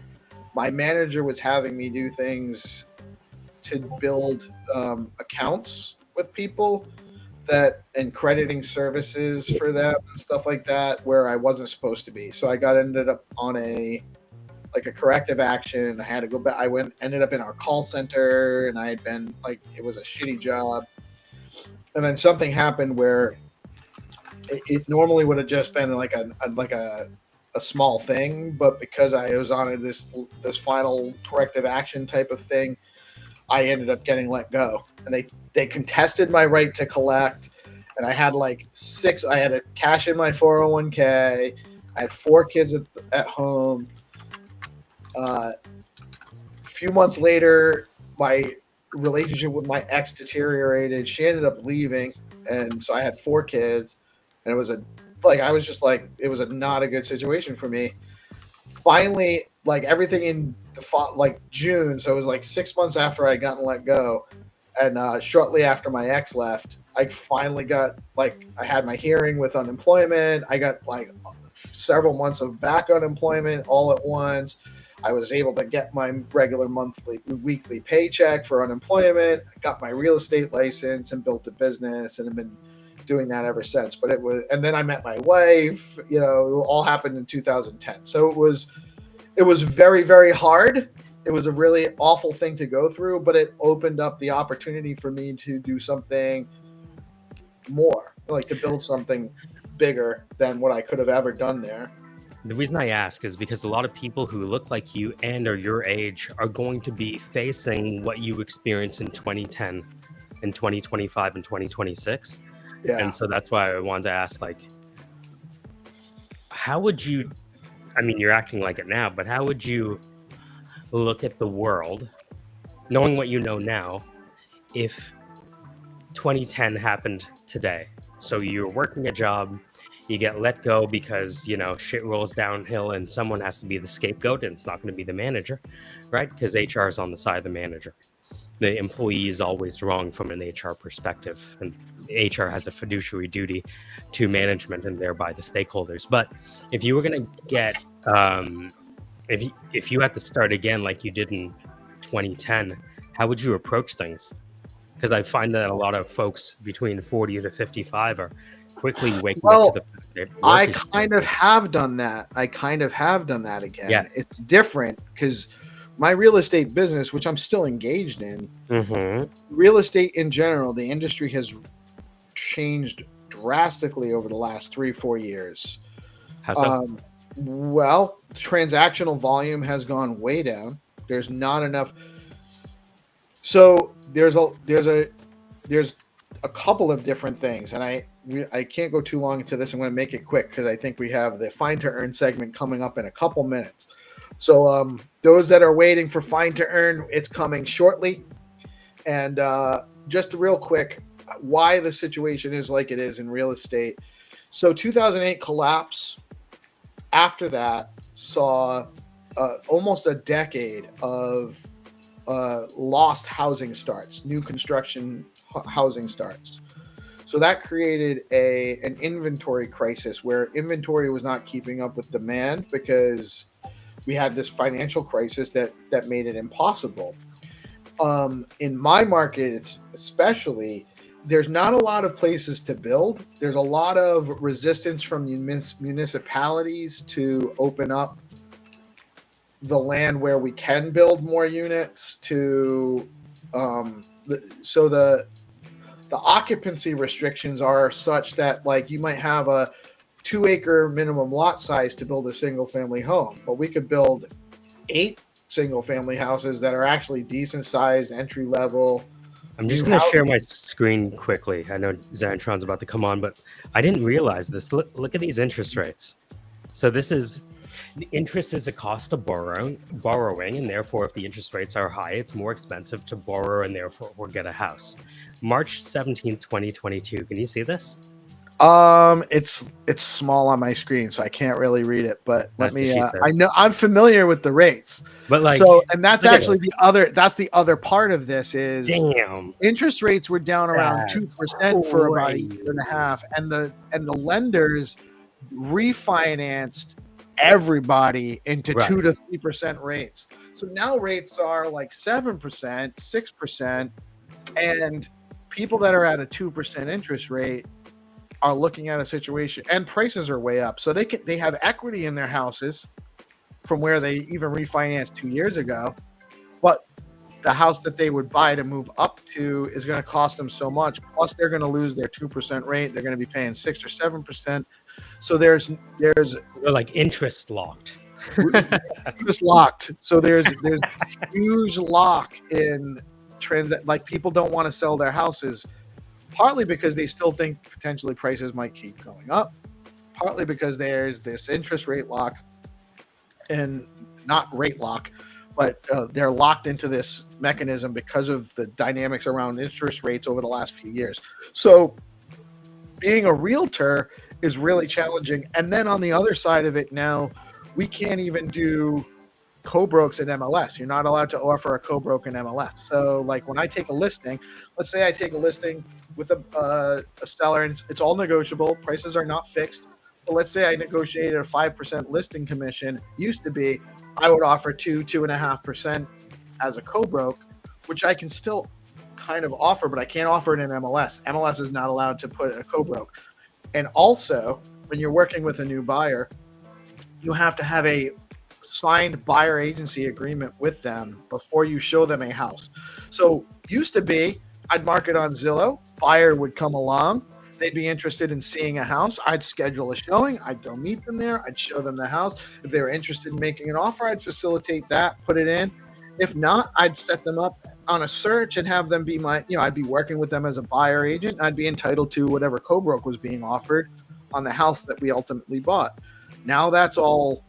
my manager was having me do things to build accounts with people and crediting services for them and stuff like that, where I wasn't supposed to be. So I ended up on a corrective action. I had to go back. Ended up in our call center, and I had been it was a shitty job. And then something happened where it normally would have just been like a small thing, but because I was on this final corrective action type of thing, I ended up getting let go. And they contested my right to collect, and I had I had a cash in my 401k. I had 4 kids at home. A few months later, my relationship with my ex deteriorated. She ended up leaving, and so I had 4 kids, and it was it was not a good situation for me. Finally, everything in June, so it was 6 months after I gotten let go, and shortly after my ex left, I finally got I had my hearing with unemployment. I got several months of back unemployment all at once. I was able to get my regular weekly paycheck for unemployment. I got my real estate license and built a business, and have been doing that ever since. But and then I met my wife. It all happened in 2010. So it was very, very hard. It was a really awful thing to go through, but it opened up the opportunity for me to do something more, to build something bigger than what I could have ever done there. The reason I ask is because a lot of people who look like you and are your age are going to be facing what you experienced in 2010, in 2025, and 2026. Yeah. And so that's why I wanted to ask, how would you, you're acting like it now, but how would you look at the world, knowing what you know now, if 2010 happened today. So you're working a job, you get let go because, shit rolls downhill and someone has to be the scapegoat, and it's not going to be the manager, right? Because HR is on the side of the manager. The employee is always wrong from an HR perspective, and HR has a fiduciary duty to management and thereby the stakeholders. But if you were going to get, if you had to start again like you did in 2010, how would you approach things? Because I find that a lot of folks between 40 to 55 are quickly waking up to the fact that I kind of have done that. Again. Yes. It's different because my real estate business, which I'm still engaged in, real estate in general, the industry has changed drastically over the last 3-4 years. How so? Well, transactional volume has gone way down. There's not enough. So there's a couple of different things, and I can't go too long into this. I'm going to make it quick because I think we have the Find to Earn segment coming up in a couple minutes. So those that are waiting for Find to Earn, it's coming shortly. And just real quick, why the situation is like it is in real estate. So 2008 collapse. After that, saw almost a decade of lost housing starts, new construction housing starts. So that created an inventory crisis where inventory was not keeping up with demand because we had this financial crisis that made it impossible. In my market, especially, there's not a lot of places to build. There's a lot of resistance from municipalities to open up the land where we can build more units so the occupancy restrictions are such that like you might have a 2-acre minimum lot size to build a single family home, but we could build 8 single family houses that are actually decent sized, entry level. I'm just going to share my screen quickly. I know Xenitron's about to come on, but I didn't realize this. Look at these interest rates. So the interest is a cost of borrowing, and therefore if the interest rates are high, it's more expensive to borrow and therefore get a house. March 17th, 2022. Can you see this? It's small on my screen, so I can't really read it, but let me I know I'm familiar with the rates. But and that's actually the other part of this is interest rates were down around 2% for about a year and a half, and the lenders refinanced everybody into 2 to 3% rates. So now rates are like 7%, 6%, and people that are at a 2% interest rate are looking at a situation, and prices are way up. So they have equity in their houses from where they even refinanced 2 years ago, but the house that they would buy to move up to is going to cost them so much. Plus, they're going to lose their 2% rate. They're going to be paying 6 or 7%. So they're like interest locked. Interest locked. So there's huge lock in like people don't want to sell their houses, partly because they still think potentially prices might keep going up, partly because there's this interest rate lock, and not rate lock, but they're locked into this mechanism because of the dynamics around interest rates over the last few years. So being a realtor is really challenging. And then on the other side of it now, we can't even do co-brokes in MLS. You're not allowed to offer a co-broke in MLS. So like when I take a listing, let's say I take a listing with a seller, and it's all negotiable. Prices are not fixed. But let's say I negotiated a 5% listing commission. Used to be, I would offer 2.5% as a co-broke, which I can still kind of offer, but I can't offer it in MLS. MLS is not allowed to put a co-broke. And also, when you're working with a new buyer, you have to have a signed buyer agency agreement with them before you show them a house. So used to be, I'd mark it on Zillow, buyer would come along, they'd be interested in seeing a house, I'd schedule a showing, I'd go meet them there, I'd show them the house. If they were interested in making an offer, I'd facilitate that, put it in. If not, I'd set them up on a search and have them be I'd be working with them as a buyer agent. I'd be entitled to whatever co-broke was being offered on the house that we ultimately bought. Now that's all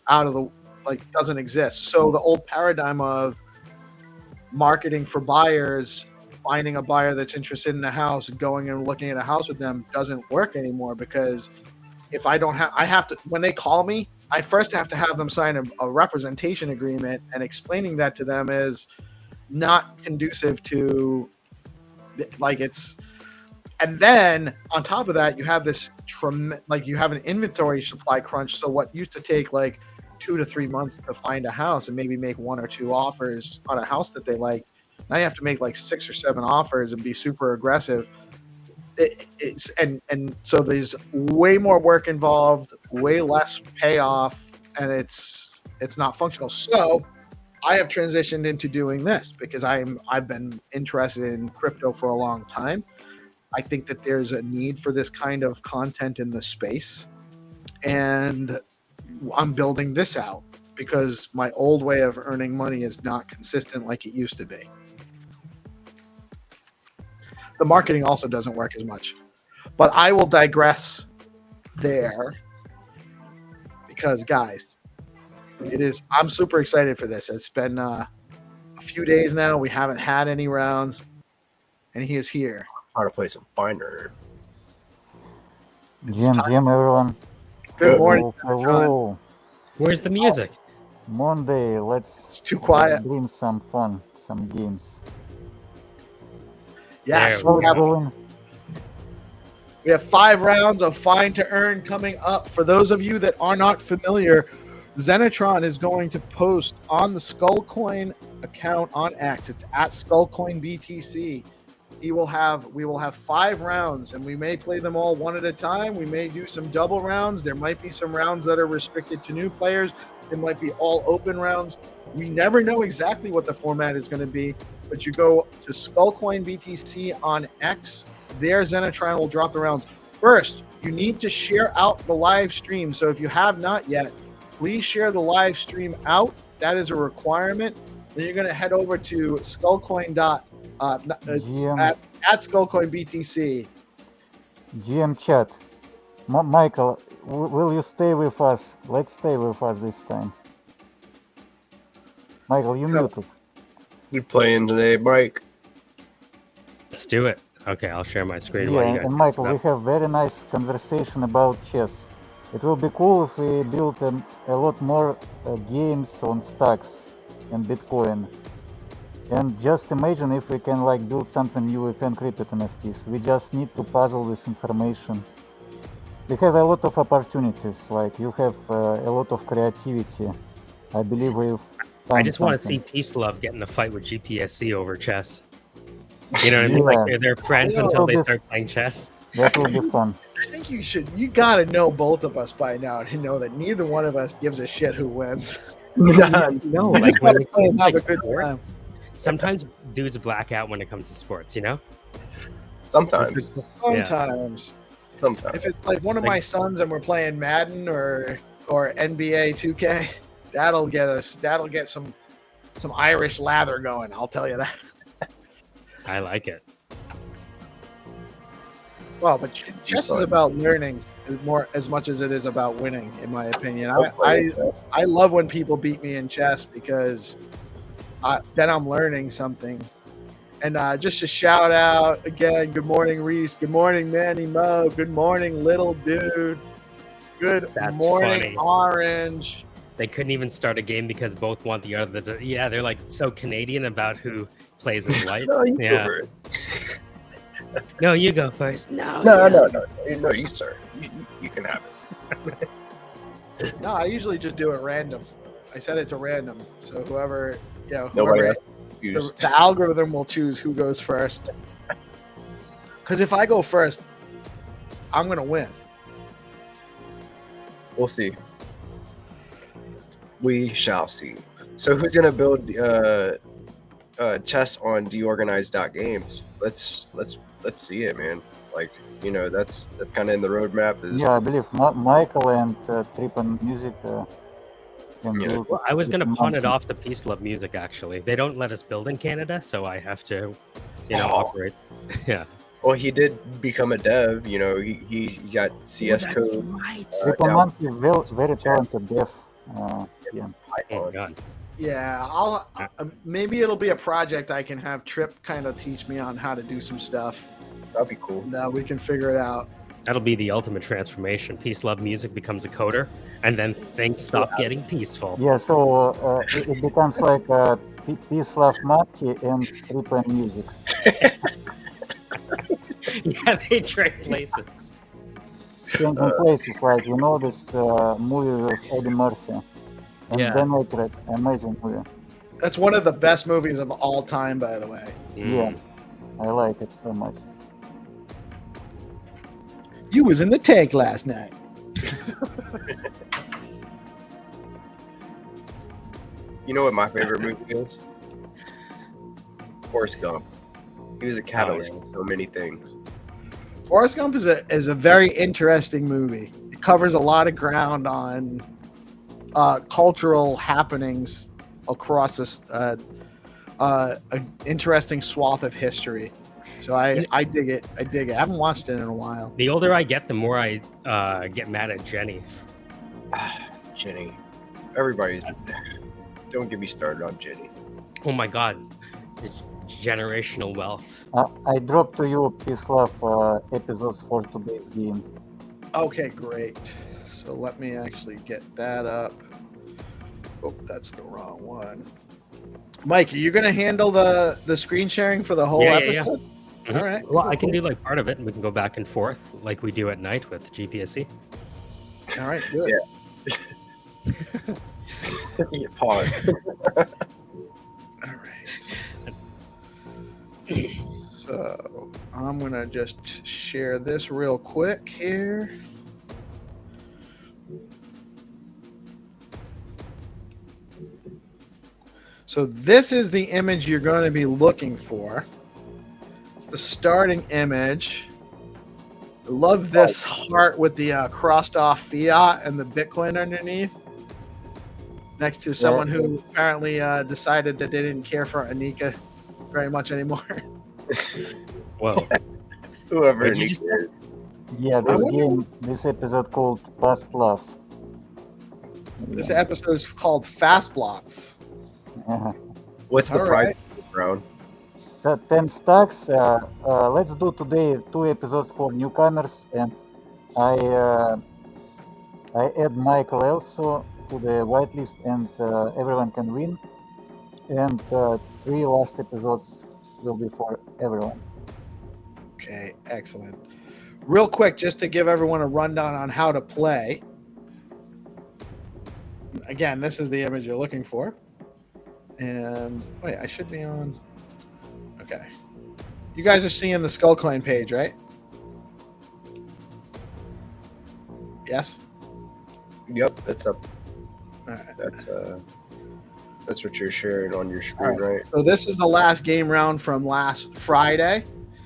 out of doesn't exist. So the old paradigm of marketing for buyers finding a buyer that's interested in a house, going and looking at a house with them doesn't work anymore, because if I don't have, I have to, when they call me, I first have to have them sign a representation agreement, and explaining that to them is not conducive to, like, it's, and then on top of that, you have this you have an inventory supply crunch. So what used to take like 2 to 3 months to find a house and maybe make 1 or 2 offers on a house that they like, now you have to make like 6 or 7 offers and be super aggressive. And so there's way more work involved, way less payoff, and it's not functional. So I have transitioned into doing this because I've been interested in crypto for a long time. I think that there's a need for this kind of content in the space, and I'm building this out because my old way of earning money is not consistent like it used to be. The marketing also doesn't work as much, but I will digress there because, guys, I'm super excited for this. It's been a few days now. We haven't had any rounds, and he is here. Try to play some Finder. GM, everyone. Good morning. Hello. Where's the music? Monday, It's too quiet. bring some fun, some games. Yes, There we have 5 rounds of Find to Earn coming up. For those of you that are not familiar, Xenitron is going to post on the Skullcoin account on X. It's at SkullcoinBTC. We will have 5 rounds, and we may play them all one at a time. We may do some double rounds. There might be some rounds that are restricted to new players. It might be all open rounds. We never know exactly what the format is going to be, but you go to SkullcoinBTC on X. There, Xenitron will drop the rounds. First, you need to share out the live stream. So if you have not yet, please share the live stream out. That is a requirement. Then you're going to head over to Skullcoin. At SkullcoinBTC. GM chat. Michael, will you stay with us? Let's stay with us this time. Michael, you muted. We playing today, Mike? Let's do it. Okay, I'll share my screen. Yeah, while you guys and talk Michael, about- we have very nice conversation about chess. It will be cool if we build a lot more games on stacks and Bitcoin. And just imagine if we can like build something new with encrypted NFTs. We just need to puzzle this information. We have a lot of opportunities. Like you have a lot of creativity. I believe we've. I just want to see PeaceLove get in a fight with GPSC over chess. You know what I mean? Like they're friends until they start playing chess. That will be fun. I think you got to know both of us by now to know that neither one of us gives a shit who wins. No, We like just when gotta it play and comes to, have a like, good sports, time. sometimes dudes black out when it comes to sports, you know? Sometimes. Sometimes. Sometimes. If it's like one of my sons and we're playing Madden or NBA 2K, that'll get some Irish lather going, I'll tell you that. I like it. Well, but chess is about learning as much as it is about winning, in my opinion. I love when people beat me in chess because then I'm learning something. And just a shout out again. Good morning, Reese. Good morning, Manny Mo. Good morning, little dude. Good morning, funny. Orange. They couldn't even start a game because both want the other to. Yeah, they're like so Canadian about who plays as white. No, you Yeah. go first. No, you go first. No, No, you start. You can have it. No, I usually just do it random. I set it to random, so whoever Nobody has to use. the algorithm will choose who goes first. Because if I go first, I'm gonna win. We'll see. We shall see. So who's gonna build chess on DeOrganized.games? Let's see it, man. Like, you know, that's kind of in the roadmap. Yeah, I believe Michael and Trippin Music. Can Yeah. build Well, I was gonna this pawn it mountain. off to PeaceLoveMusic. Actually, they don't let us build in Canada, so I have to, Oh. operate. Yeah. Well, he did become a dev. You know, he's got CS code. Right. Trippin down- Monkey, very talented dev. Yeah. Oh Python. god. Yeah, I'll maybe it'll be a project I can have Trip kind of teach me on how to do some stuff. That'd be cool. Now we can figure it out. That'll be the ultimate transformation. PeaceLoveMusic becomes a coder, and then things stop getting peaceful. Yeah, so it becomes like PeaceLoveMusic and Trip Music. Yeah, they trade places. Changing places, like this movie with Eddie Murphy and Yeah. Dan Aykroyd, amazing movie. That's one of the best movies of all time, by the way. Yeah, I like it so much. You was in the tank last night. You know what my favorite movie is? Forrest Gump. He was a catalyst in so many things. Forrest Gump is a very interesting movie. It covers a lot of ground on cultural happenings across this an interesting swath of history. So I dig it. I dig it. I haven't watched it in a while. The older I get, the more I get mad at Jenny. Jenny. Everybody's. Don't get me started on Jenny. Oh my God. It's generational wealth. I dropped to you Peace Love episodes for today's game. Okay, great. So let me actually get that up. Oh, that's the wrong one. Mike, are you going to handle the screen sharing for the whole episode? Mhm. All right. Well, I can do like part of it, and we can go back and forth like we do at night with GPSC. All right, do it. Yeah, pause. All right. So I'm going to just share this real quick here. So this is the image you're going to be looking for. It's the starting image. I love this heart with the crossed off fiat and the Bitcoin underneath. Next to someone who apparently decided that they didn't care for Anika very much anymore. Whoa. Whoever What'd you needs just it. Yeah, this episode called Past Love. This episode is called Fast Blocks. What's the All prize right. round? 10 stacks. Let's do today 2 episodes for newcomers, and I add Michael also to the whitelist, and everyone can win. And 3 last episodes will be for everyone. Okay, excellent. Real quick, just to give everyone a rundown on how to play. Again, this is the image you're looking for. And wait, I should be on. Okay. You guys are seeing the Skull Coin page, right? Yes? Yep, that's up. All right. That's what you're sharing on your All screen, right. right? So this is the last game round from last Friday.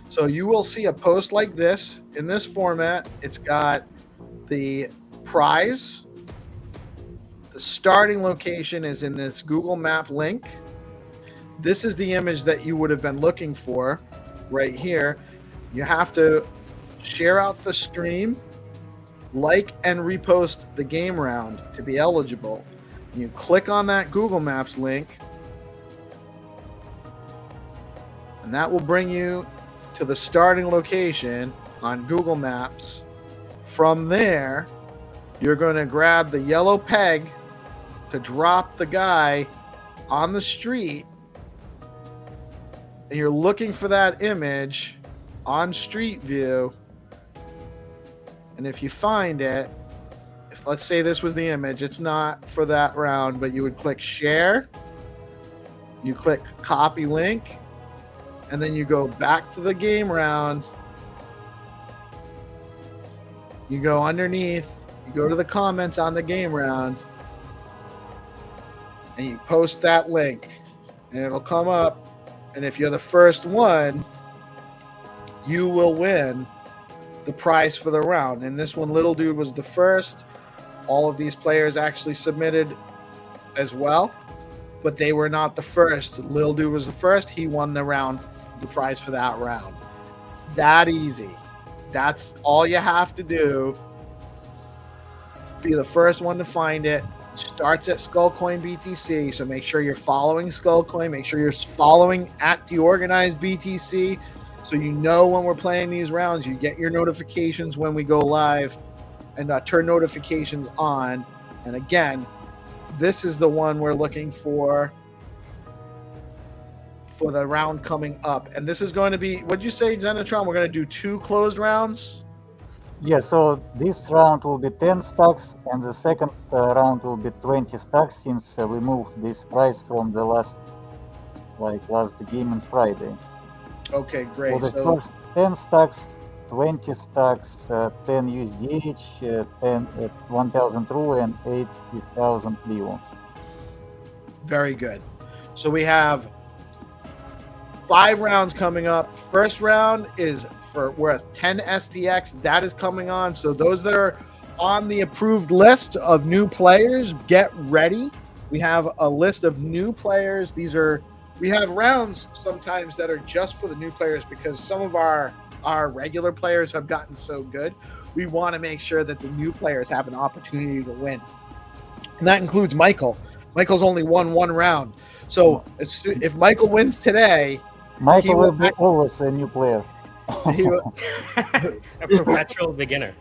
So you will see a post like this in this format. It's got the prize. The starting location is in this Google Map link. This is the image that you would have been looking for right here. You have to share out the stream, like and repost the game round to be eligible. You click on that Google Maps link, and that will bring you to the starting location on Google Maps. From there, you're going to grab the yellow peg to drop the guy on the street, and you're looking for that image on Street View. And if you find it, if let's say this was the image, it's not for that round, but you would click share, you click copy link, and then you go back to the game round. You go underneath, you go to the comments on the game round, and you post that link, and it'll come up. And if you're the first one, you will win the prize for the round. And this one, Little Dude was the first. All of these players actually submitted as well, but they were not the first. Little Dude was the first. He won the round, the prize for that round. It's that easy. That's all you have to do. Be the first one to find it. starts at Skullcoin BTC. So make sure you're following Skullcoin. Make sure you're following at DeOrganized BTC. So you know when we're playing these rounds. You get your notifications when we go live, and turn notifications on. And again, this is the one we're looking for the round coming up. And this is going to be, what'd you say, Xenitron? We're going to do 2 closed rounds? Yeah, so this round will be 10 stacks, and the second round will be 20 stacks, since we moved this price from the last game on Friday. Okay, great. For the first 10 stacks, 20 stacks, 10 USD each, 1,000 True and 80,000 Leo. Very good. So we have 5 rounds coming up. First round is worth 10 SDX. That is coming on. So those that are on the approved list of new players, get ready. We have a list of new players. We have rounds sometimes that are just for the new players because some of our regular players have gotten so good. We want to make sure that the new players have an opportunity to win. And that includes Michael. Michael's only won 1 round. So if Michael wins today, Michael will be always a new player. A perpetual beginner.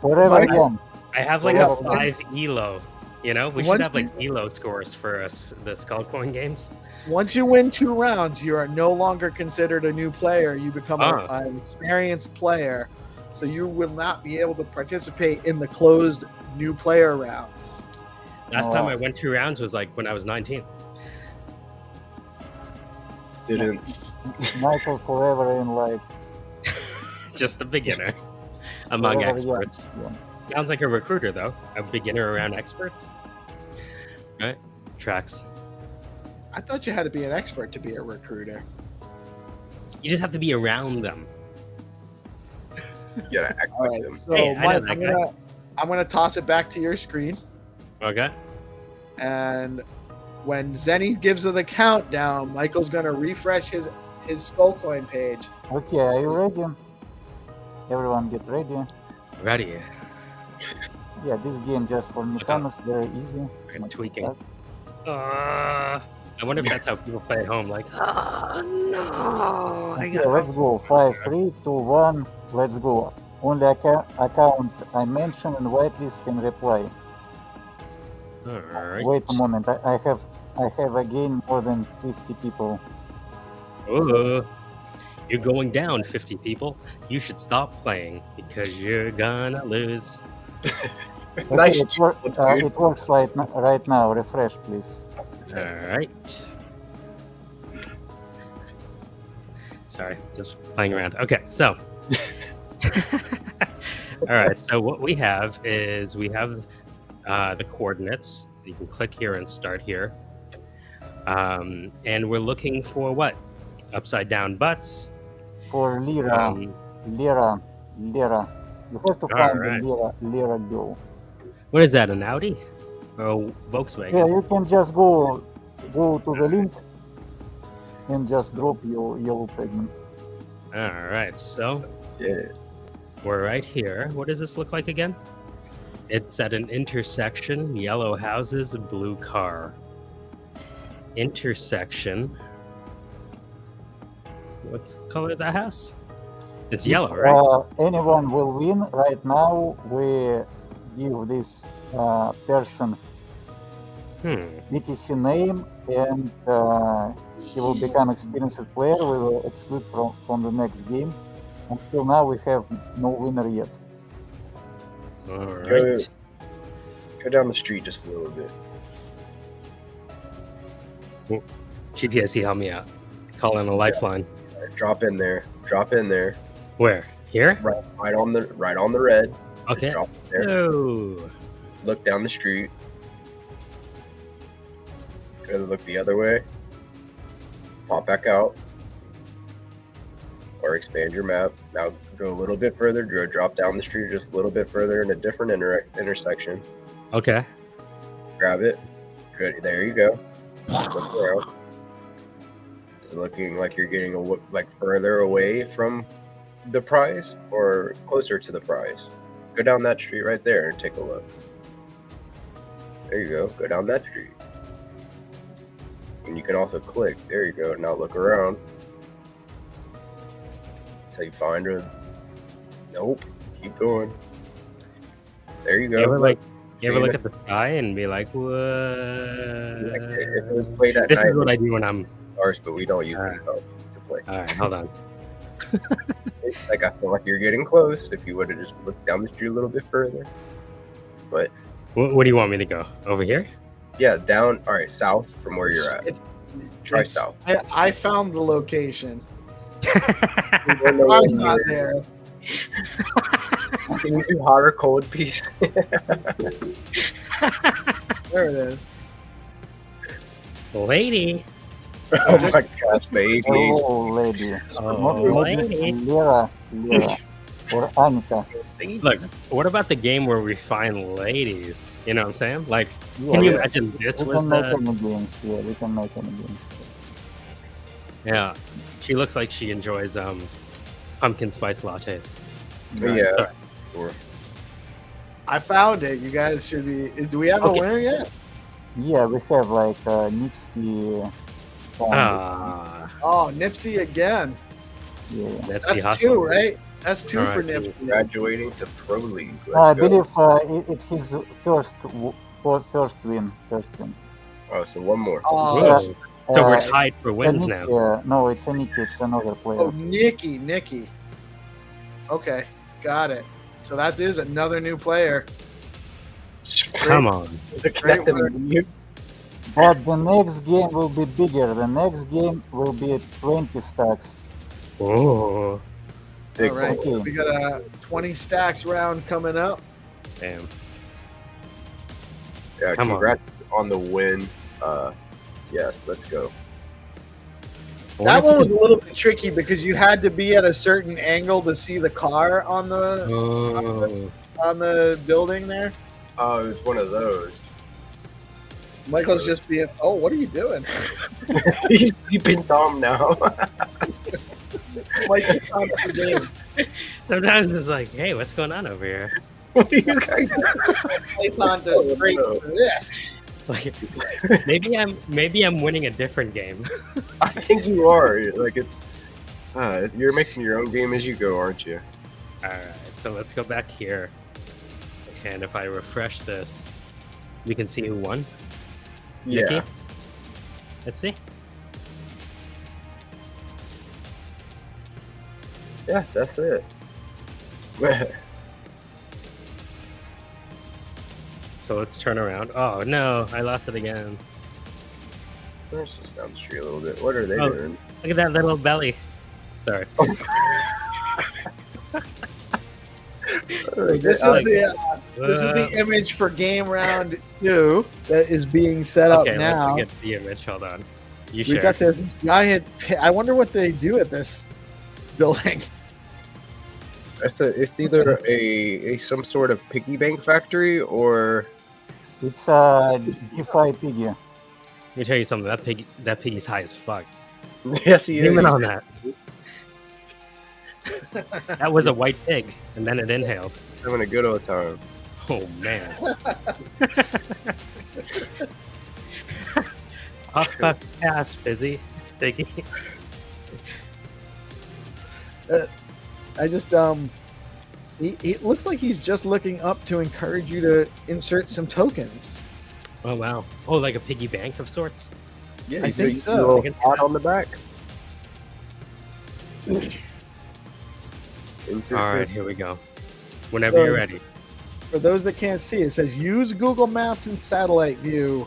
Forever young. I have like a 5 ELO. You know, we should have like ELO scores for us, the Skullcoin games. Once you win 2 rounds, you are no longer considered a new player. You become an experienced player. So you will not be able to participate in the closed new player rounds. Last time I went 2 rounds was like when I was 19. Didn't. Michael forever in life. Just a beginner among Forever experts. young. Sounds like a recruiter though. A beginner around experts. Right? Tracks. I thought you had to be an expert to be a recruiter. You just have to be around them. You gotta act All like right, them. so Hey, I know Mike, that I'm gonna toss it back to your screen, Okay. and when Zenny gives her the countdown, Michael's gonna refresh his Skullcoin page. Okay, are you ready? Everyone get ready. Ready. Yeah, this game just for newcomers, very easy. I'm tweaking. I wonder if that's how people play at home. Like, oh no. Okay, let's go. 5, 3, 2, 1. Let's go. Only account I mentioned and whitelist can reply. All right. Wait a moment. I have again more than 50 people. Oh, you're going down 50 people. You should stop playing because you're gonna lose. Okay, Nice. it works right now. Refresh, please. All right. Sorry, just playing around. Okay, so. All right, so what we have is the coordinates. You can click here and start here. And we're looking for what? Upside down butts. For Lira. Lira. You have to find the Lira girl. What is that, an Audi? Or a Volkswagen? Yeah, you can just go to the link and just drop your yellow pigment. All right, so Yeah. we're right here. What does this look like again? It's at an intersection, yellow houses, blue car. Intersection. What's the color of that house? It's yellow, right? Anyone will win. Right now, we give this person BTC name, and he will become experienced player. We will exclude from the next game. Until now, we have no winner yet. All right. Go down the street just a little bit. GPSC, help me out. Call in a lifeline. Drop in there. Drop in there. Where? Here? Right on the red. Okay. Drop in there. Oh. Look down the street. Go look the other way. Pop back out. Or expand your map. Now go a little bit further. Drop down the street just a little bit further in a different intersection. Okay. Grab it. Good. There you go. Look around. Is it looking like you're getting further away from the prize or closer to the prize? Go down that street right there and take a look. There you go. Go down that street. And you can also click. There you go. Now look around. Until you find her. Nope. Keep going. There you go. You ever look at the sky and be like, what? Like, if it was played at This night, is what I do when I'm... Ours, but we don't use this stuff to play. All right, hold on. Like, I feel like you're getting close if you would have just looked down the street a little bit further. But What do you want me to go? Over here? yeah, down. All right, south from where you're at. Try south. I found the location. I don't know I was where not you're- there. Can you do hot or cold, piece? There it is. Lady. Oh my gosh, the ADH. Oh, lady. Oh, Maybe lady. Lera, or Anika. Look, what about the game where we find ladies? You know what I'm saying? Like, Yeah, can you we- imagine this we was can make the... any games. Yeah, we can make any games. Yeah, she looks like she enjoys pumpkin spice lattes. Yeah. Sorry. Sure. I found it. You guys should be. Do we have a Okay. winner yet? Yeah, we have like Nipsey. Ah, Oh, Nipsey again. Yeah. that's That's two, right? That's two for Alright, Nipsey. Graduating to Pro League. I Let's go. believe it's his first win. Oh, so one more. Oh, Whoa. So we're Uh, tied for wins now. No, it's Aniki. It's another player. oh, Nikki. Okay, got it. So that is another new player. Come on. Great work. But the next game will be bigger. The next game will be 20 stacks. Oh, Big All right, Okay. we got a 20 stacks round coming up. damn. Yeah, Come on. congrats on the win. Yes, let's go. That one was a little bit tricky because you had to be at a certain angle to see the car on the building there. Oh, it was one of those. Michael's just being, oh, what are you doing? He's keeping Tom now. Michael's on the game. Sometimes it's like, hey, what's going on over here? What are you guys Python to straight for this. Like, maybe I'm winning a different game. I think you are. Like, it's. You're making your own game as you go, aren't you? All right, so let's go back here, and if I refresh this, we can see who won. Yeah. Nikki? Let's see. Yeah, that's it. So let's turn around. Oh no, I lost it again. Let's just down the street a little bit. What are they Oh. doing? Look at that little belly. Sorry. This is the image for game round 2 that is being set up Okay, now. let's get the image. Hold on. You We share. got this giant I wonder what they do at this building. It's either a some sort of piggy bank factory or It's a DeFi piggy. Let me tell you something. That piggy's high as fuck. yes, he Zoom in is. on that. That was a white pig, and then it inhaled. Having a good old time. Oh man. Puff puff pass, busy. Piggy. I just it looks like he's just looking up to encourage you to insert some tokens. Oh wow. Oh, like a piggy bank of sorts. Yeah, I he's think got a so. little I can see hat that. on the back. Insert All right, pig. here we go. Whenever you're ready. For those that can't see, it says use Google Maps and satellite view.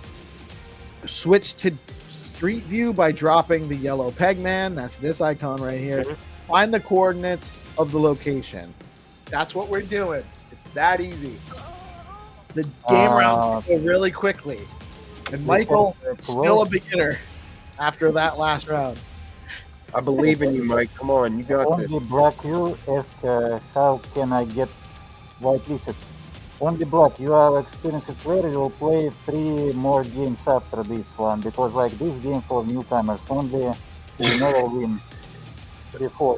Switch to street view by dropping the yellow pegman. That's this icon right here. Mhm. Find the coordinates of the location. That's what we're doing. It's that easy. The game round go really quickly. And Michael is still a beginner after that last round. I believe in you, Mike. Come on, you got this. Only Black, you ask how can I get whitelisted. Only Black, you are experienced player, you will play 3 more games after this one, because like this game for newcomers, only you never win before.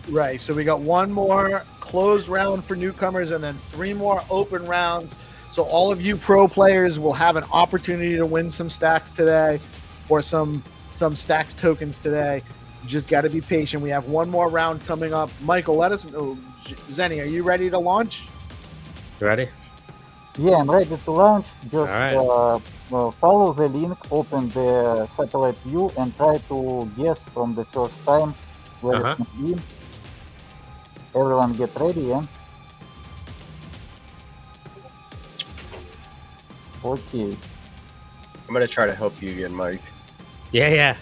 Right. So we got one more closed round for newcomers and then 3 more open rounds So all of you pro players will have an opportunity to win some stacks today, or some stacks tokens today. You just got to be patient. We have one more round coming up. Michael, let us know. Zenny, are you ready to launch? You ready? Yeah, I'm ready to launch. Just All follow the link, open the satellite view, and try to guess from the first time where it can be. Everyone get ready, yeah? Okay. I'm gonna try to help you again, Mike. Yeah.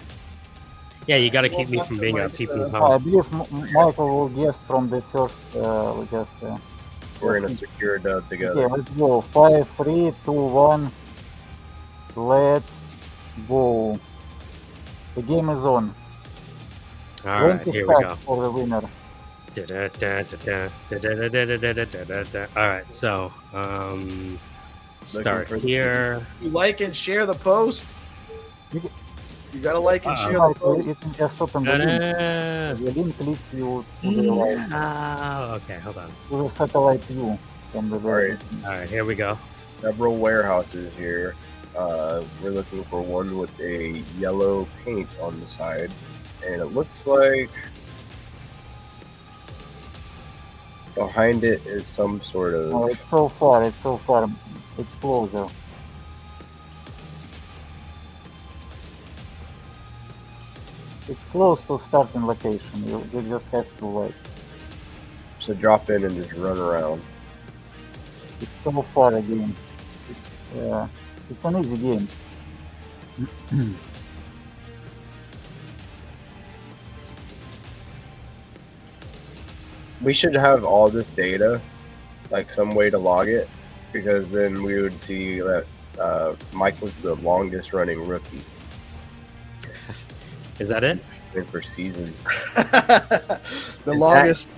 You got to keep me from being a people I pump. believe Michael will guess from the first. We're gonna secure a dub Okay, together. let's go. 5, 3, 2, 1. Let's go. The game is on. All right, 20 here we go. stacks for the winner. All right, so start here. You like and share the post. You gotta like and share the Michael, post. you can just open the link. The link leads you to the live, Okay, hold on. to the satellite view from the Alright. All right, here we go. Several warehouses here. We're looking for one with a yellow paint on the side, and it looks like behind it is some sort of. Oh, it's so far. It's closer. It's close to starting location. You just have to like. So drop in and just run around. It's so far again. It's an easy game. We should have all this data, like some way to log it, because then we would see that Mike was the longest running rookie Is that it? for season. The longest.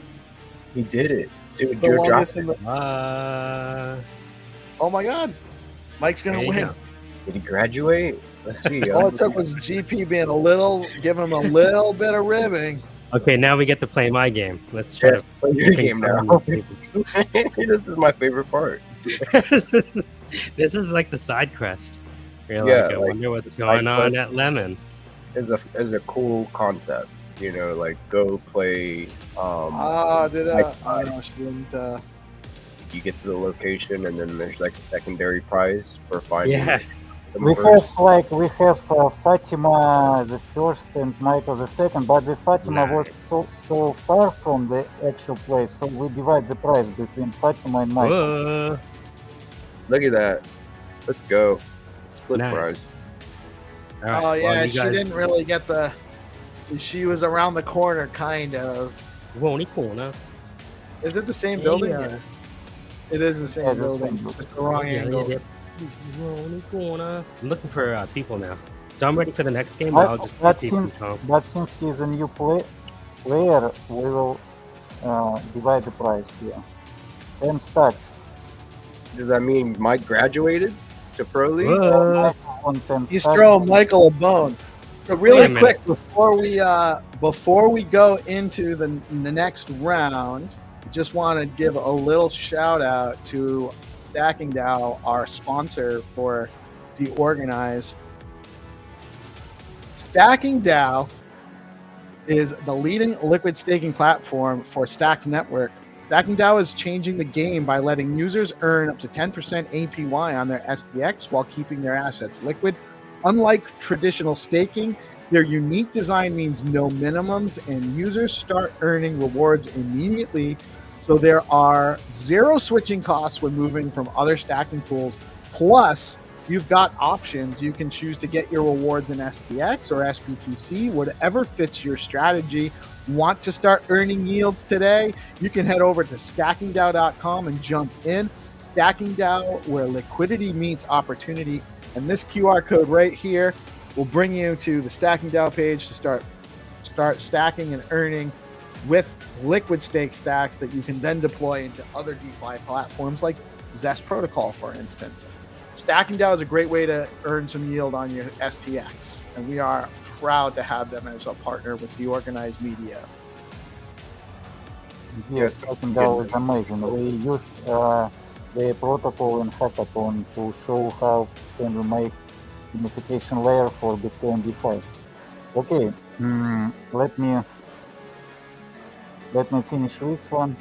He did it, dude. The You're longest dropping. in the. Oh my God, Mike's gonna There you win. go. Did he graduate? Let's see. All it took was GP being give him a little bit of ribbing. Okay, now we get to play my game. Let's try Yes, play your game now. to. This is my favorite part. This is like the side quest. You're Yeah, like, I like wonder what's the going side on quest. at Lemon. Is a cool concept, you know, like go play. No, she didn't. You get to the location, and then there's like a secondary prize for finding. Yeah. them We first. have Fatima the first and Michael the second, but the Fatima was so far from the actual place, so we divide the prize between Fatima and Michael. Whoa, Look at that. Let's go. Split nice. prize. All right, Oh yeah, well, you she guys- didn't really get the. She was around the corner, kind of. Won't corner. Is it the same building? Yeah. Yeah. It is the same Yeah, the building, same just the wrong angle. Won't corner. I'm looking for people now, so I'm ready for the next game. But I'll just But keep people since, home. but since he's a new player, we will divide the prize here. 10 stacks. Does that mean Mike graduated to Pro League? Whoa. Michael won 10 He's stacks. throwing Michael a bone. So Wait a really minute. quick before we go into the next round, just want to give a little shout out to Stacking DAO, our sponsor for DeOrganized. Stacking DAO is the leading liquid staking platform for Stacks Network. Stacking DAO is changing the game by letting users earn up to 10% APY on their SPX while keeping their assets liquid. Unlike traditional staking, their unique design means no minimums, and users start earning rewards immediately. So there are zero switching costs when moving from other stacking pools. Plus, you've got options. You can choose to get your rewards in STX or SBTC, whatever fits your strategy. Want to start earning yields today? You can head over to stackingdao.com and jump in. Stacking DAO, where liquidity meets opportunity. And this QR code right here will bring you to the Stacking DAO page to start stacking and earning with liquid stake stacks that you can then deploy into other DeFi platforms like Zest Protocol, for instance. Stacking DAO is a great way to earn some yield on your STX, and we are proud to have them as a partner with DeOrganized Media. Yes, Stacking DAO is amazing. We used the protocol in hackathon to show how can we make unification layer for Bitcoin DeFi. Okay, let me finish this one.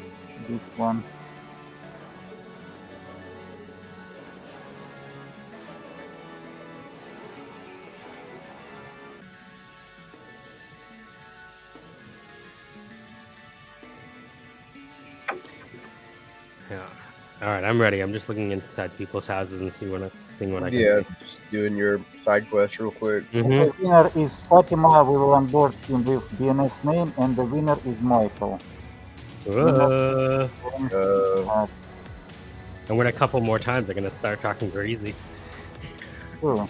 Yeah. All right, I'm ready. I'm just looking inside people's houses and seeing what I can Yeah, see. just doing your side quest real quick. Mhm. The winner is Fatima. We will onboard him with BNS name, and the winner is Michael. Whoa. Uh, And win a couple more times, they're gonna start talking crazy. Sure.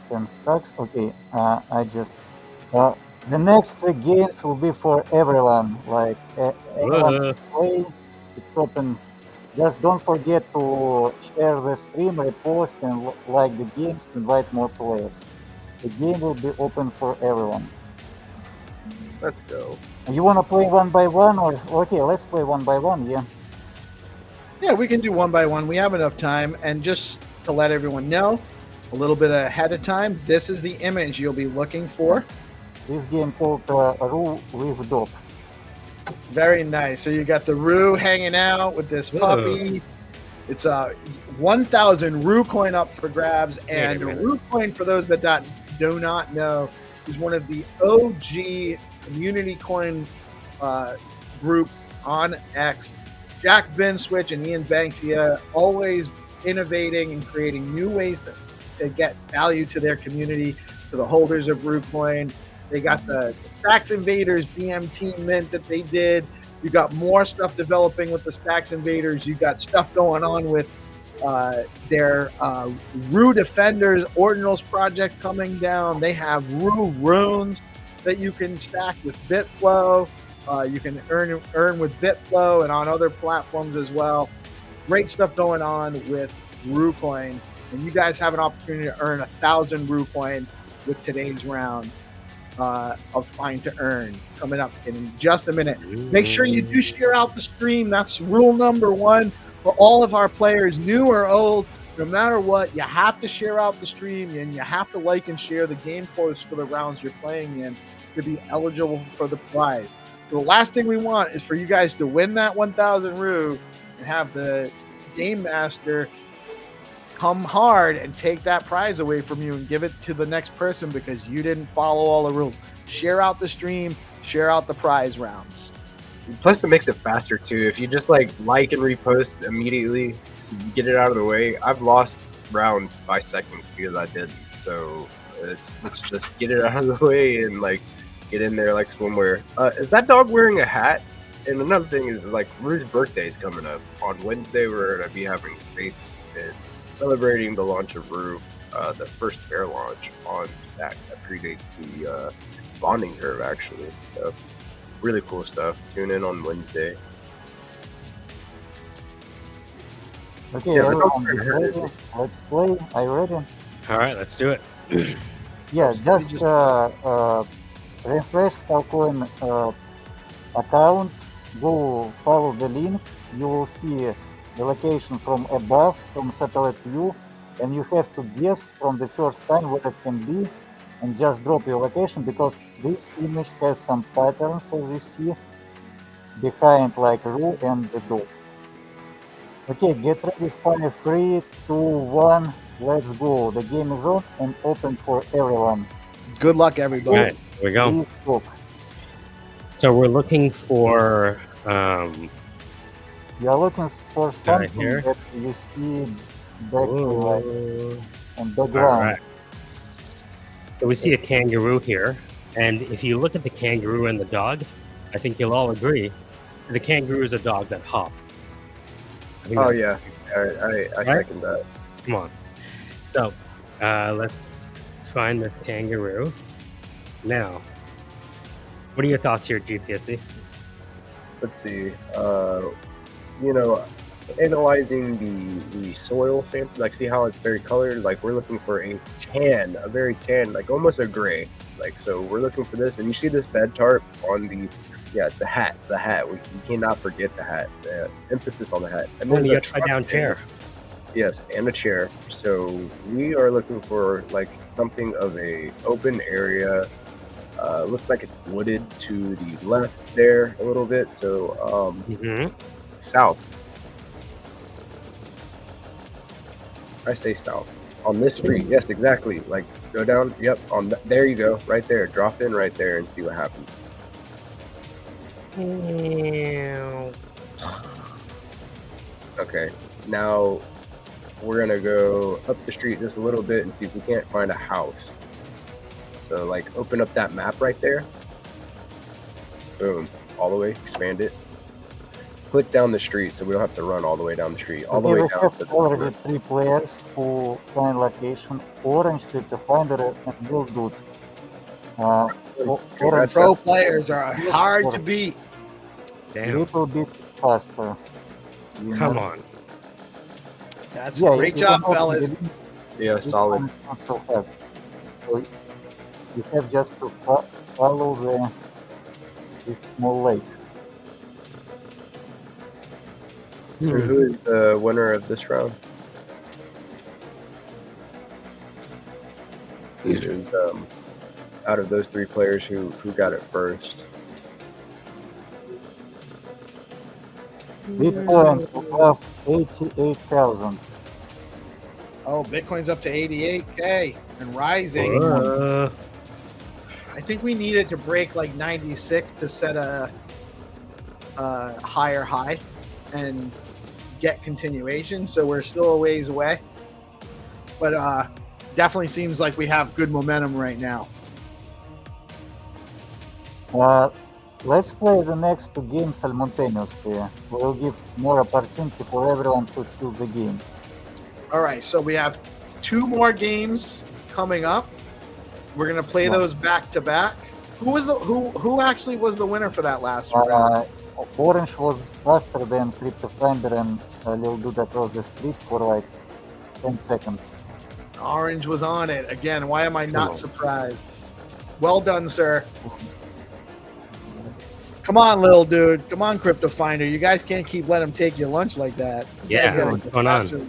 10 stacks. Okay, I just the next 3 games will be for everyone. Like everyone Whoa. can play. It's open. Just don't forget to share the stream, repost, and like the games to invite more players. The game will be open for everyone. let's go. You wanna play one by one, or okay? Let's play one by one. Yeah. Yeah, we can do one by one. We have enough time. And just to let everyone know, a little bit ahead of time, this is the image you'll be looking for. This game called Rule with Dog. Very nice. So you got the Roo hanging out with this puppy. It's a 1,000 Roo coin up for grabs. And Roo coin, for those that do not know, is one of the OG community coin groups on X. Jack Binswitch and Ian Banksia always innovating and creating new ways to get value to their community, to the holders of RuCoin. They got the Stacks Invaders DMT mint that they did. You got more stuff developing with the Stacks Invaders. You got stuff going on with their Ru Defenders Ordinals project coming down. They have Ru Runes that you can stack with BitFlow. You can earn with BitFlow and on other platforms as well. Great stuff going on with RuCoin. And you guys have an opportunity to earn 1,000 RuCoin with today's round of Find to Earn coming up in just a minute. Make sure you do share out the stream. That's rule number one for all of our players, new or old. No matter what, you have to share out the stream and you have to like and share the game posts for the rounds you're playing in to be eligible for the prize. So the last thing we want is for you guys to win that 1,000 Ru and have the Game Master come hard and take that prize away from you and give it to the next person because you didn't follow all the rules. Share out the stream, share out the prize rounds. Plus, it makes it faster too. If you just like and repost immediately, so you get it out of the way. I've lost rounds by seconds because I didn't. So let's just get it out of the way and like get in there like swimwear. Is that dog wearing a hat? And another thing is like Rue's birthday is coming up on Wednesday. We're gonna be having a space and celebrating the launch of Rue, the first fair launch on Stack that predates the bonding curve actually. So really cool stuff. Tune in on Wednesday. Okay, Yeah, everyone, ready? Let's play. Are you ready? All right, let's do it. Yeah, just refresh Skullcoin account, go follow the link. You will see the location from above, from satellite view, and you have to guess from the first time what it can be, and just drop your location because this image has some patterns as you see behind like Ru and the dog. Okay, get ready. 5, 3, 2, 1. Let's go. The game is on and open for everyone. Good luck, everybody. All right, here we go. Please look. So we're looking for You are looking for something here. that you see back like on all background. right. So we see a kangaroo here, and if you look at the kangaroo and the dog, I think you'll all agree the kangaroo is a dog that hops. I think Oh that's- yeah, I second that. Come on. So let's find this kangaroo. Now, what are your thoughts here, GPSC? Let's see. You know, analyzing the soil sample, like see how it's very colored. Like we're looking for a very tan, like almost a gray. Like so, we're looking for this, and you see this bed tarp on the Yeah, the hat. We cannot forget the hat. Emphasis on the hat. And And there's the a upside truck down there. chair. Yes, and a chair. So we are looking for like something of a open area. Looks like it's wooded to the left there a little bit. So Mm-hmm. south. I say south. On this street. Yes, exactly. Like go down. Yep. There you go. Right there. Drop in right there and see what happens. Okay. Now we're gonna go up the street just a little bit and see if we can't find a house. So like open up that map right there. Boom. All the way. Expand it. Click down the street so we don't have to run all the way down the street. All the way We down have to the already 3 players who find location. Orange, CryptoFinder, and Will Dude. Orange Pro players are hard to beat. a Damn. little bit faster. You Come know. on. That's Yeah, great you job, can open fellas. the link, Yeah, this solid. one is not so fast. So you have just to follow this small lake. So who is the winner of this round? Who's out of those 3 players who got it first? Bitcoin above 88,000. Oh, Bitcoin's up to 88K and rising. I think we needed to break like 96 to set a higher high and get continuation. So we're still a ways away, but definitely seems like we have good momentum right now. Let's play the next 2 games simultaneously. We'll give more opportunity for everyone to choose the game. All right, so we have 2 more games coming up. We're gonna play those back to back. Who actually was the winner for that last round? Orange was faster than CryptoFinder and Lil Dude across the street for like 10 seconds. Orange was on it again. Why am I not surprised? Well done, sir. Come on, little dude. Come on, Crypto Finder. You guys can't keep letting him take your lunch like that. You guys Yeah, gotta what's get going on? faster.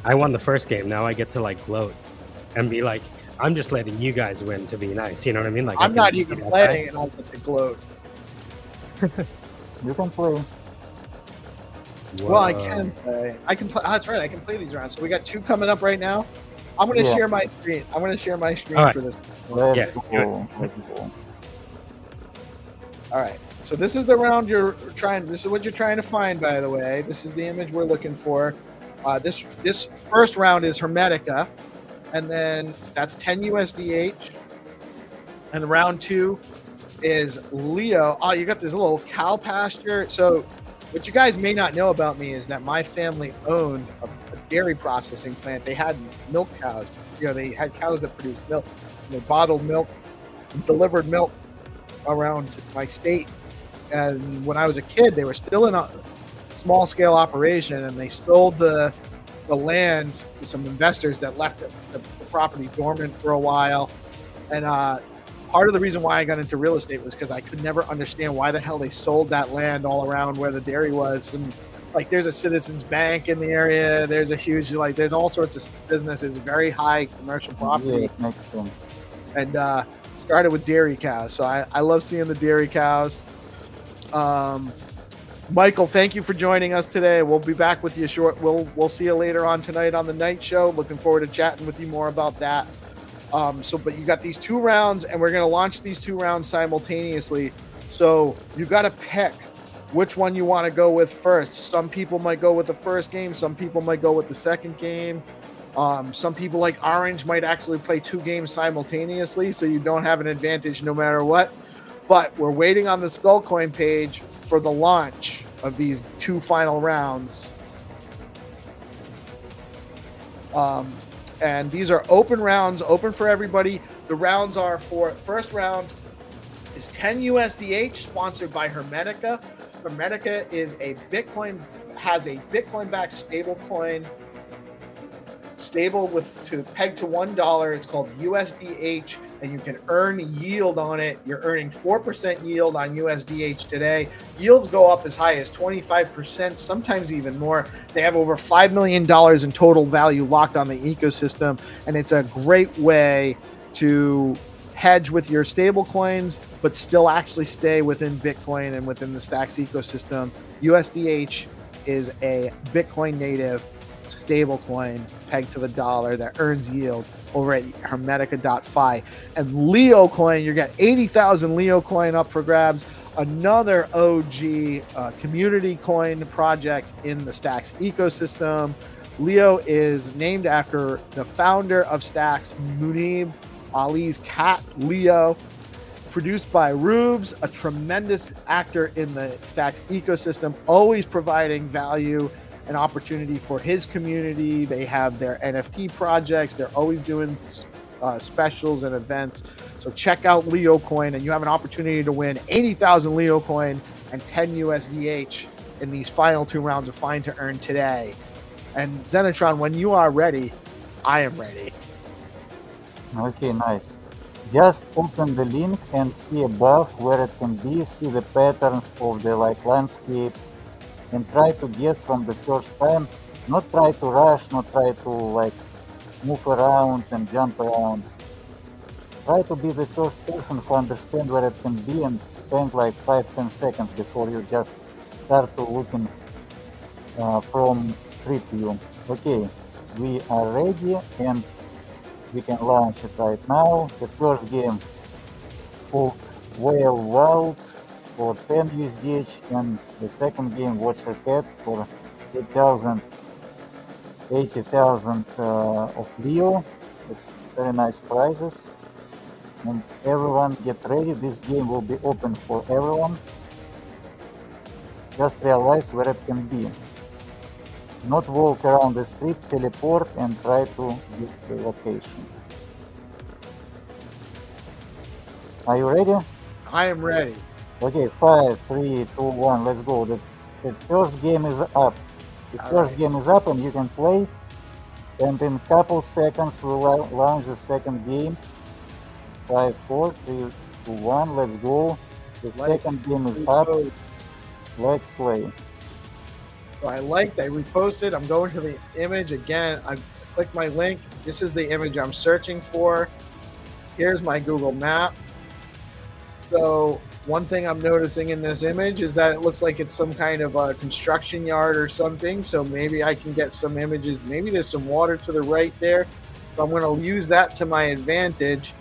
I won the first game. Now I get to like gloat and be like, I'm just letting you guys win to be nice. You know what I mean? Like I'm I not can- even playing, and I'll get the gloat. You can play. Well, I Whoa. can play. I can play. Oh, that's right. I can play these rounds. So we got 2 coming up right now. I'm going to Yeah. share my screen. I'm going to share my screen All right. for this. Let's Yeah, go. Let's go. All right. So this is the round you're trying. This is what you're trying to find, by the way. This is the image we're looking for. This first round is Hermetica, and then that's 10 USDH. And round 2 is Leo. Oh, you got this little cow pasture. So what you guys may not know about me is that my family owned a dairy processing plant. They had milk cows. You know, they had cows that produced milk. They bottled milk, delivered milk around my state. And when I was a kid, they were still in a small scale operation, and they sold the land to some investors that left the property dormant for a while. And part of the reason why I got into real estate was because I could never understand why the hell they sold that land all around where the dairy was. And like, there's a Citizens Bank in the area. There's a huge, like, there's all sorts of businesses, very high commercial Yeah, property. it makes sense. And started with dairy cows. So I love seeing the dairy cows. Michael, thank you for joining us today. We'll be back with you short. We'll see you later on tonight on the night show. Looking forward to chatting with you more about that. But you got these 2 rounds, and we're going to launch these 2 rounds simultaneously. So you got to pick which one you want to go with first. Some people might go with the first game. Some people might go with the second game. Some people like Orange might actually play 2 games simultaneously, so you don't have an advantage no matter what. But we're waiting on the Skullcoin page for the launch of these 2 final rounds. And these are open rounds, open for everybody. The rounds are for first round is 10 USDH, sponsored by Hermetica. Hermetica is has a Bitcoin-backed stable coin, stable with pegged to $1. It's called USDH and you can earn yield on it. You're earning 4% yield on USDH today. Yields go up as high as 25%, sometimes even more. They have over $5 million in total value locked on the ecosystem, and it's a great way to hedge with your stable coins, but still actually stay within Bitcoin and within the Stacks ecosystem. USDH is a Bitcoin native stable coin pegged to the dollar that earns yield over at Hermetica.fi. And Leo coin, you got 80,000 Leo coin up for grabs. Another OG community coin project in the Stacks ecosystem. Leo is named after the founder of Stacks, Munib Ali's cat, Leo. Produced by Rubes, a tremendous actor in the Stacks ecosystem, always providing value and opportunity for his community. They have their NFT projects. They're always doing specials and events. So check out Leo Coin, and you have an opportunity to win 80,000 Leo Coin and 10 USDH in these final 2 rounds of Find to Earn today. And Xenitron, when you are ready, I am ready. Okay, nice. Just open the link and see above where it can be, see the patterns of the landscapes, and try to guess from the first time. Not try to rush, not try to move around and jump around. Try to be the first person who understand where it can be and spend 5-10 seconds before you just start to looking from street view. Okay, we are ready and we can launch it right now. The first game for Whale Wild for 10 USDH, and the second game Watcher Cat for 80,000 of Leo. It's very nice prizes. And everyone get ready. This game will be open for everyone. Just realize where it can be. Not walk around the street, teleport, and try to get the location. Are you ready? I am ready. Okay, 5, 3, 2, 1, let's go. The first game is up. The first game is up and you can play. And in couple seconds we'll launch the second game. 5, 4, 3, 2, 1, let's go. The second game is up. Let's play. So I reposted. I'm going to the image again. I click my link. This is the image I'm searching for. Here's my Google map. So one thing I'm noticing in this image is that it looks like it's some kind of a construction yard or something. So maybe I can get some images. Maybe there's some water to the right there. So I'm going to use that to my advantage.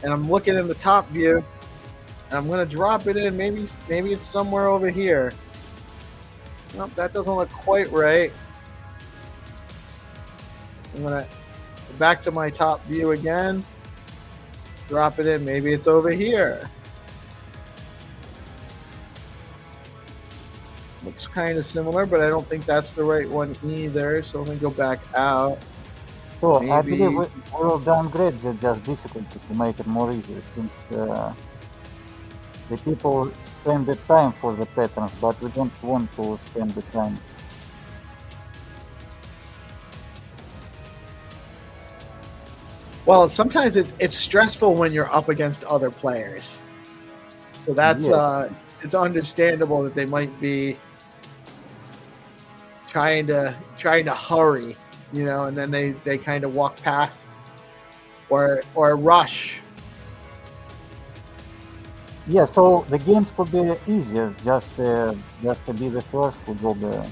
And I'm looking in the top view. And I'm going to drop it in. Maybe it's somewhere over here. Nope, that doesn't look quite right. I'm going to go back to my top view again. Drop it in. Maybe it's over here. Looks kind of similar, but I don't think that's the right one either. So let me go back out. So maybe. I believe we will downgrade the just difficulty to make it more easy, since the people spend the time for the patterns, but we don't want to spend the time. Well, sometimes it's stressful when you're up against other players. So that's it's understandable that they might be trying to hurry, and then they kind of walk past or rush. Yeah, so the games could be easier just to be the first to go the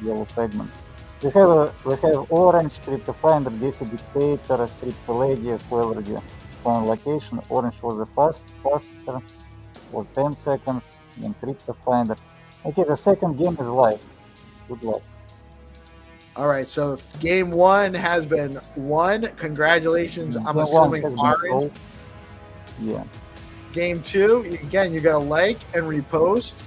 yellow segment. We have orange, crypto finder, Defi dictator, crypto lady, whoever the phone location. Orange was the faster for 10 seconds, and crypto finder. Okay, the second game is live. Good luck. All right, so game 1 has been won. Congratulations. I'm assuming orange. Yeah. Game 2, again, you got to like and repost.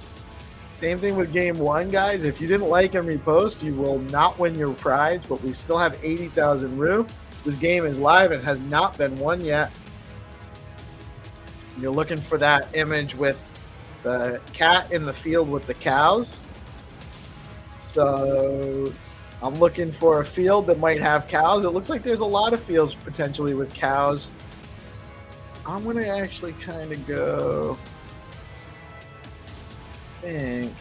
Same thing with game 1, guys. If you didn't like and repost, you will not win your prize, but we still have 80,000 Rue. This game is live and has not been won yet. You're looking for that image with the cat in the field with the cows. So I'm looking for a field that might have cows. It looks like there's a lot of fields potentially with cows. I'm gonna actually kind of go. Think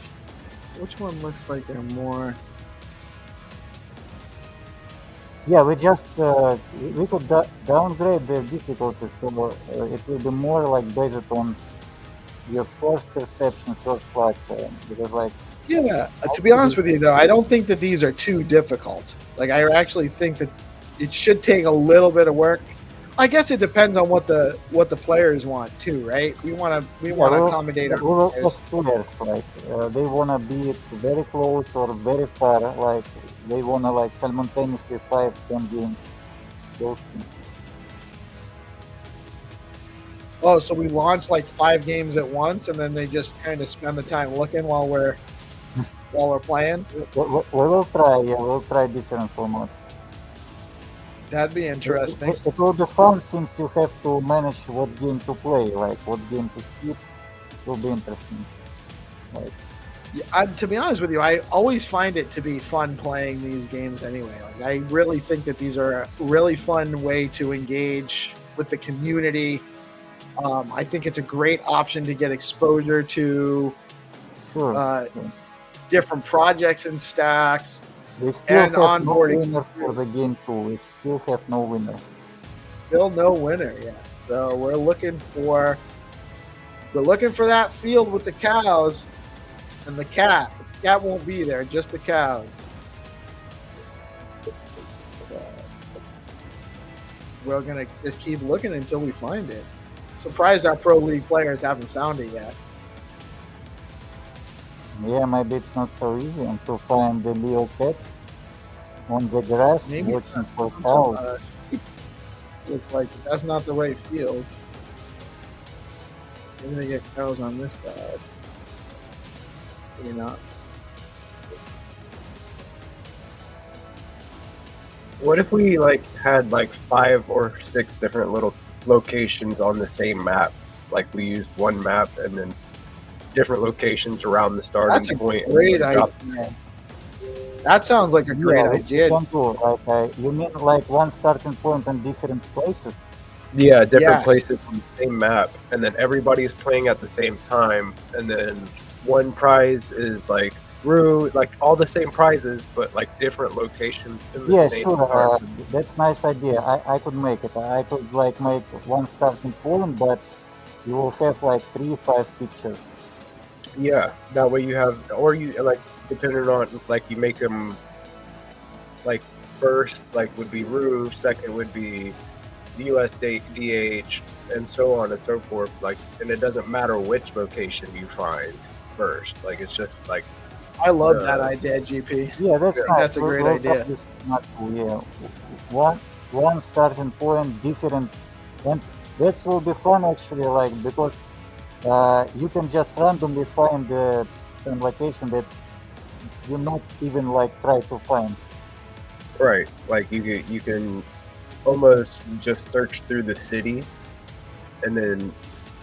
which one looks like they're more. Yeah, we just we could downgrade the difficulty, so it will be more like based on your first perception, first lifetime. Because like, Yeah, to be honest with you though, I don't think that these are too difficult. Like I actually think that it should take a little bit of work. I guess it depends on what the players want too, right? We want to accommodate our players. Players like they wanna be very close or very far. Like they wanna like simultaneously 5-10 games. Those things. Oh, so we launch like 5 games at once, and then they just kind of spend the time looking while we're playing. We will try. Yeah, we'll try different formats. That'd be interesting. It will be fun since you have to manage what game to play, like what game to skip. It will be interesting. Like, Yeah, to be honest with you, I always find it to be fun playing these games anyway. Like I really think that these are a really fun way to engage with the community. I think it's a great option to get exposure to sure. different projects and stacks. We still and have no onboarding. winner for the game too. We still have no winner. Still no winner yet. So we're looking for that field with the cows and the cat. The cat won't be there, just the cows. We're gonna just keep looking until we find it. Surprised our pro league players haven't found it yet. Yeah, maybe it's not so easy to find the Leo cat on the grass Maybe watching for Some, cows. looks like that's not the right field. Maybe they get cows on this side. Maybe not. What if we like had like 5 or 6 different little locations on the same map? Like we used one map and then different locations around the starting That's a point. great idea. That sounds like a great idea. You mean like one starting point and different places? Yeah, different Yes. places on the same map, and then everybody's playing at the same time, and then one prize is like like all the same prizes, but like different locations in the Yeah, same sure. part. That's nice idea. I could make it. I could like make one starting point, but you will have like 3-5 pictures. Yeah, that way you have, or you like depending on like you make them like first like would be roof, second would be US DH, and so on and so forth. Like, and it doesn't matter which location you find first. Like, it's just like I love that idea, GP. Yeah, that's Yeah, nice. that's a great idea. Yeah, one starting point, different, and that will be fun actually. Like because you can just randomly find some location that you not even like try to find. right. Like you can almost just search through the city, and then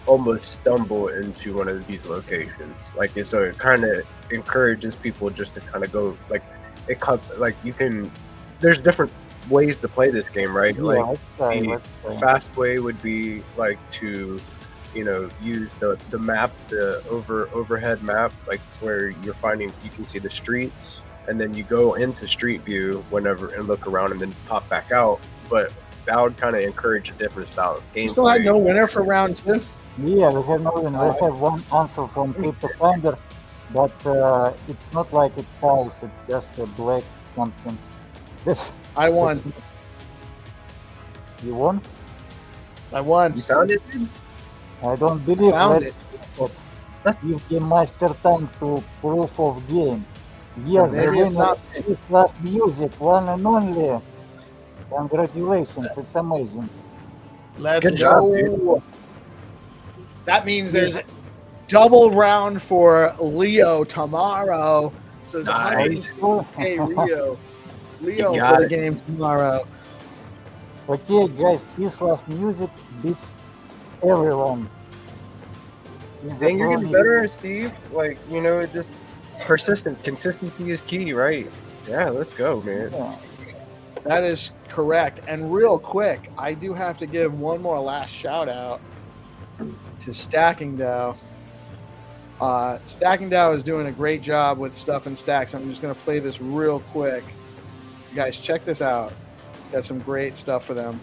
almost stumble into one of these locations. Like so it kind of encourages people just to kind of go like like you can. There's different ways to play this game, right? Yeah, Like let's try. the fast way would be like to use the map, the overhead map, like where you're finding you can see the streets, and then you go into street view whenever and look around and then pop back out. But that would kind of encourage a different style of gameplay. You still had no winner for round 2? Yeah, we have no one. We have one answer from Crypto Finder, but it's not like it's house. It's just a black something. This I won. You won? I won. You found it? I don't believe Found Let's give Game Master time to proof of game. Yes, the Maybe it's winner not. is PeaceLoveMusic, one and only. Congratulations, it's amazing. Let's Good job, go. That means there's a double round for Leo tomorrow. So it's Nice. 100K Leo. Leo You got for the it. game tomorrow. Okay, guys, PeaceLoveMusic beats everyone. He's a Then you're pro getting leader. better, Steve. Like it just consistency is key, right? Yeah, let's go, man. Yeah. That is correct. And real quick, I do have to give one more last shout out to Stacking DAO. Stacking DAO is doing a great job with stuff in stacks. I'm just going to play this real quick. You guys, check this out. It's got some great stuff for them.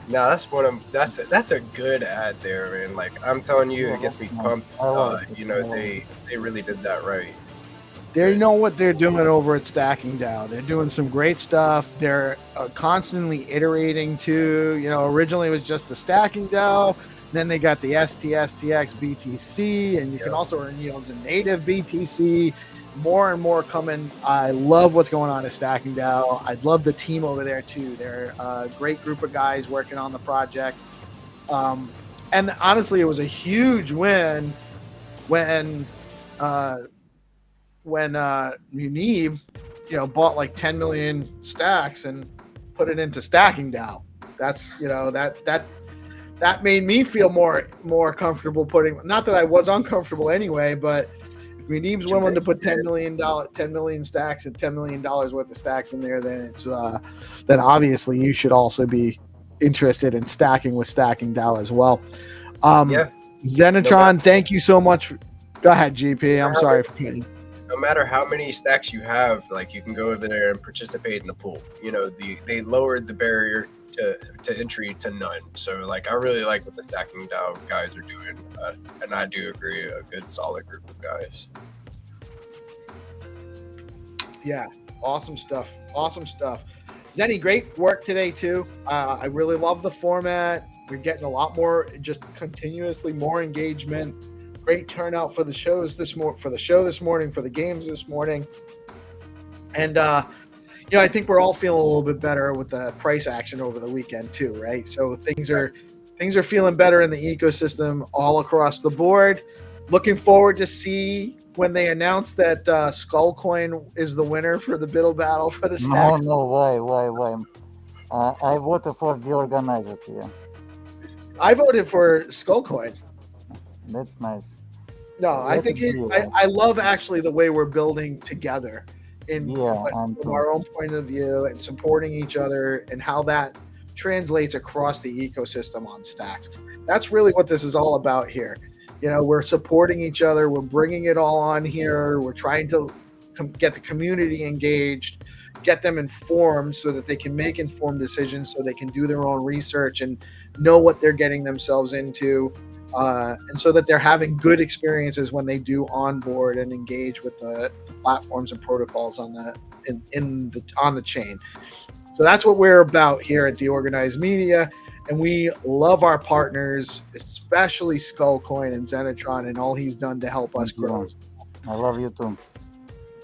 No, that's a good ad there, man. Like I'm telling you, it gets me pumped. You know, they really did that right. They know what they're doing over at Stacking DAO. They're doing some great stuff. They're constantly iterating too. You know, originally it was just the Stacking DAO. Then they got the STSTX BTC, and you can also earn yields in native BTC. More and more coming. I love what's going on at Stacking DAO. I love the team over there too. They're a great group of guys working on the project. And honestly, it was a huge win when Munib, you know, bought like 10 million stacks and put it into Stacking DAO. That's, you know, that made me feel more comfortable putting. Not that I was uncomfortable anyway, but if Munib's willing to put $10 million stacks and $10 million worth of stacks in there, then it's then obviously you should also be interested in stacking with Stacking DAO as well. Xenitron, thank you so much. Go ahead, GP. I'm sorry for cutting. No matter how many stacks you have, like you can go over there and participate in the pool. You know, they lowered the barrier to entry to none. So like I really like what the Stacking DAO guys are doing, and I do agree, a good solid group of guys. Yeah, awesome stuff. Zenny, great work today too. I really love the format. We're getting a lot more, just continuously more engagement. Great turnout for the shows this morning, for the games this morning, and you know, I think we're all feeling a little bit better with the price action over the weekend too, right? So things are feeling better in the ecosystem all across the board. Looking forward to see when they announce that Skullcoin is the winner for the Biddle Battle for the stacks. No, why? I voted for DeOrganized here. I voted for Skullcoin. That's nice. No, I think I love actually the way we're building together. From our own point of view and supporting each other and how that translates across the ecosystem on stacks. That's really what this is all about here. You know, we're supporting each other. We're bringing it all on here. We're trying to get the community engaged, get them informed so that they can make informed decisions, so they can do their own research and know what they're getting themselves into. And so that they're having good experiences when they do onboard and engage with the platforms and protocols on the chain. So that's what we're about here at DeOrganized Media, and we love our partners, especially Skullcoin and Xenitron, and all he's done to help us grow. I love you too.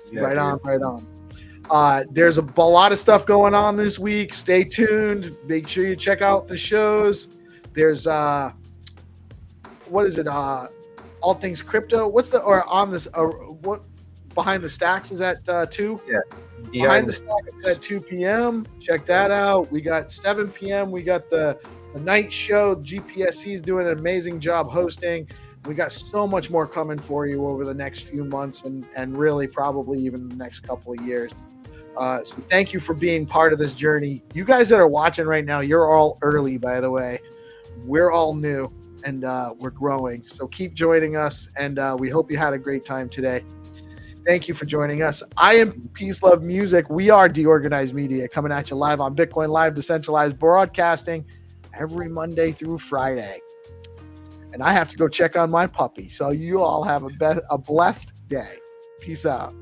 Yeah, right on. There's a lot of stuff going on this week. Stay tuned. Make sure you check out the shows. There's what is it? All Things Crypto. What Behind the Stacks is at 2? Yeah. Behind the Stacks is at 2 p.m. Check that out. We got 7 p.m. We got the night show. GPSC is doing an amazing job hosting. We got so much more coming for you over the next few months and really probably even the next couple of years. So thank you for being part of this journey. You guys that are watching right now, you're all early, by the way. We're all new. And we're growing. So keep joining us, and we hope you had a great time today. Thank you for joining us. I am PeaceLoveMusic. We are DeOrganized Media, coming at you live on BitcoinLive, Decentralized broadcasting every Monday through Friday. And I have to go check on my puppy. So you all have a blessed day. Peace out.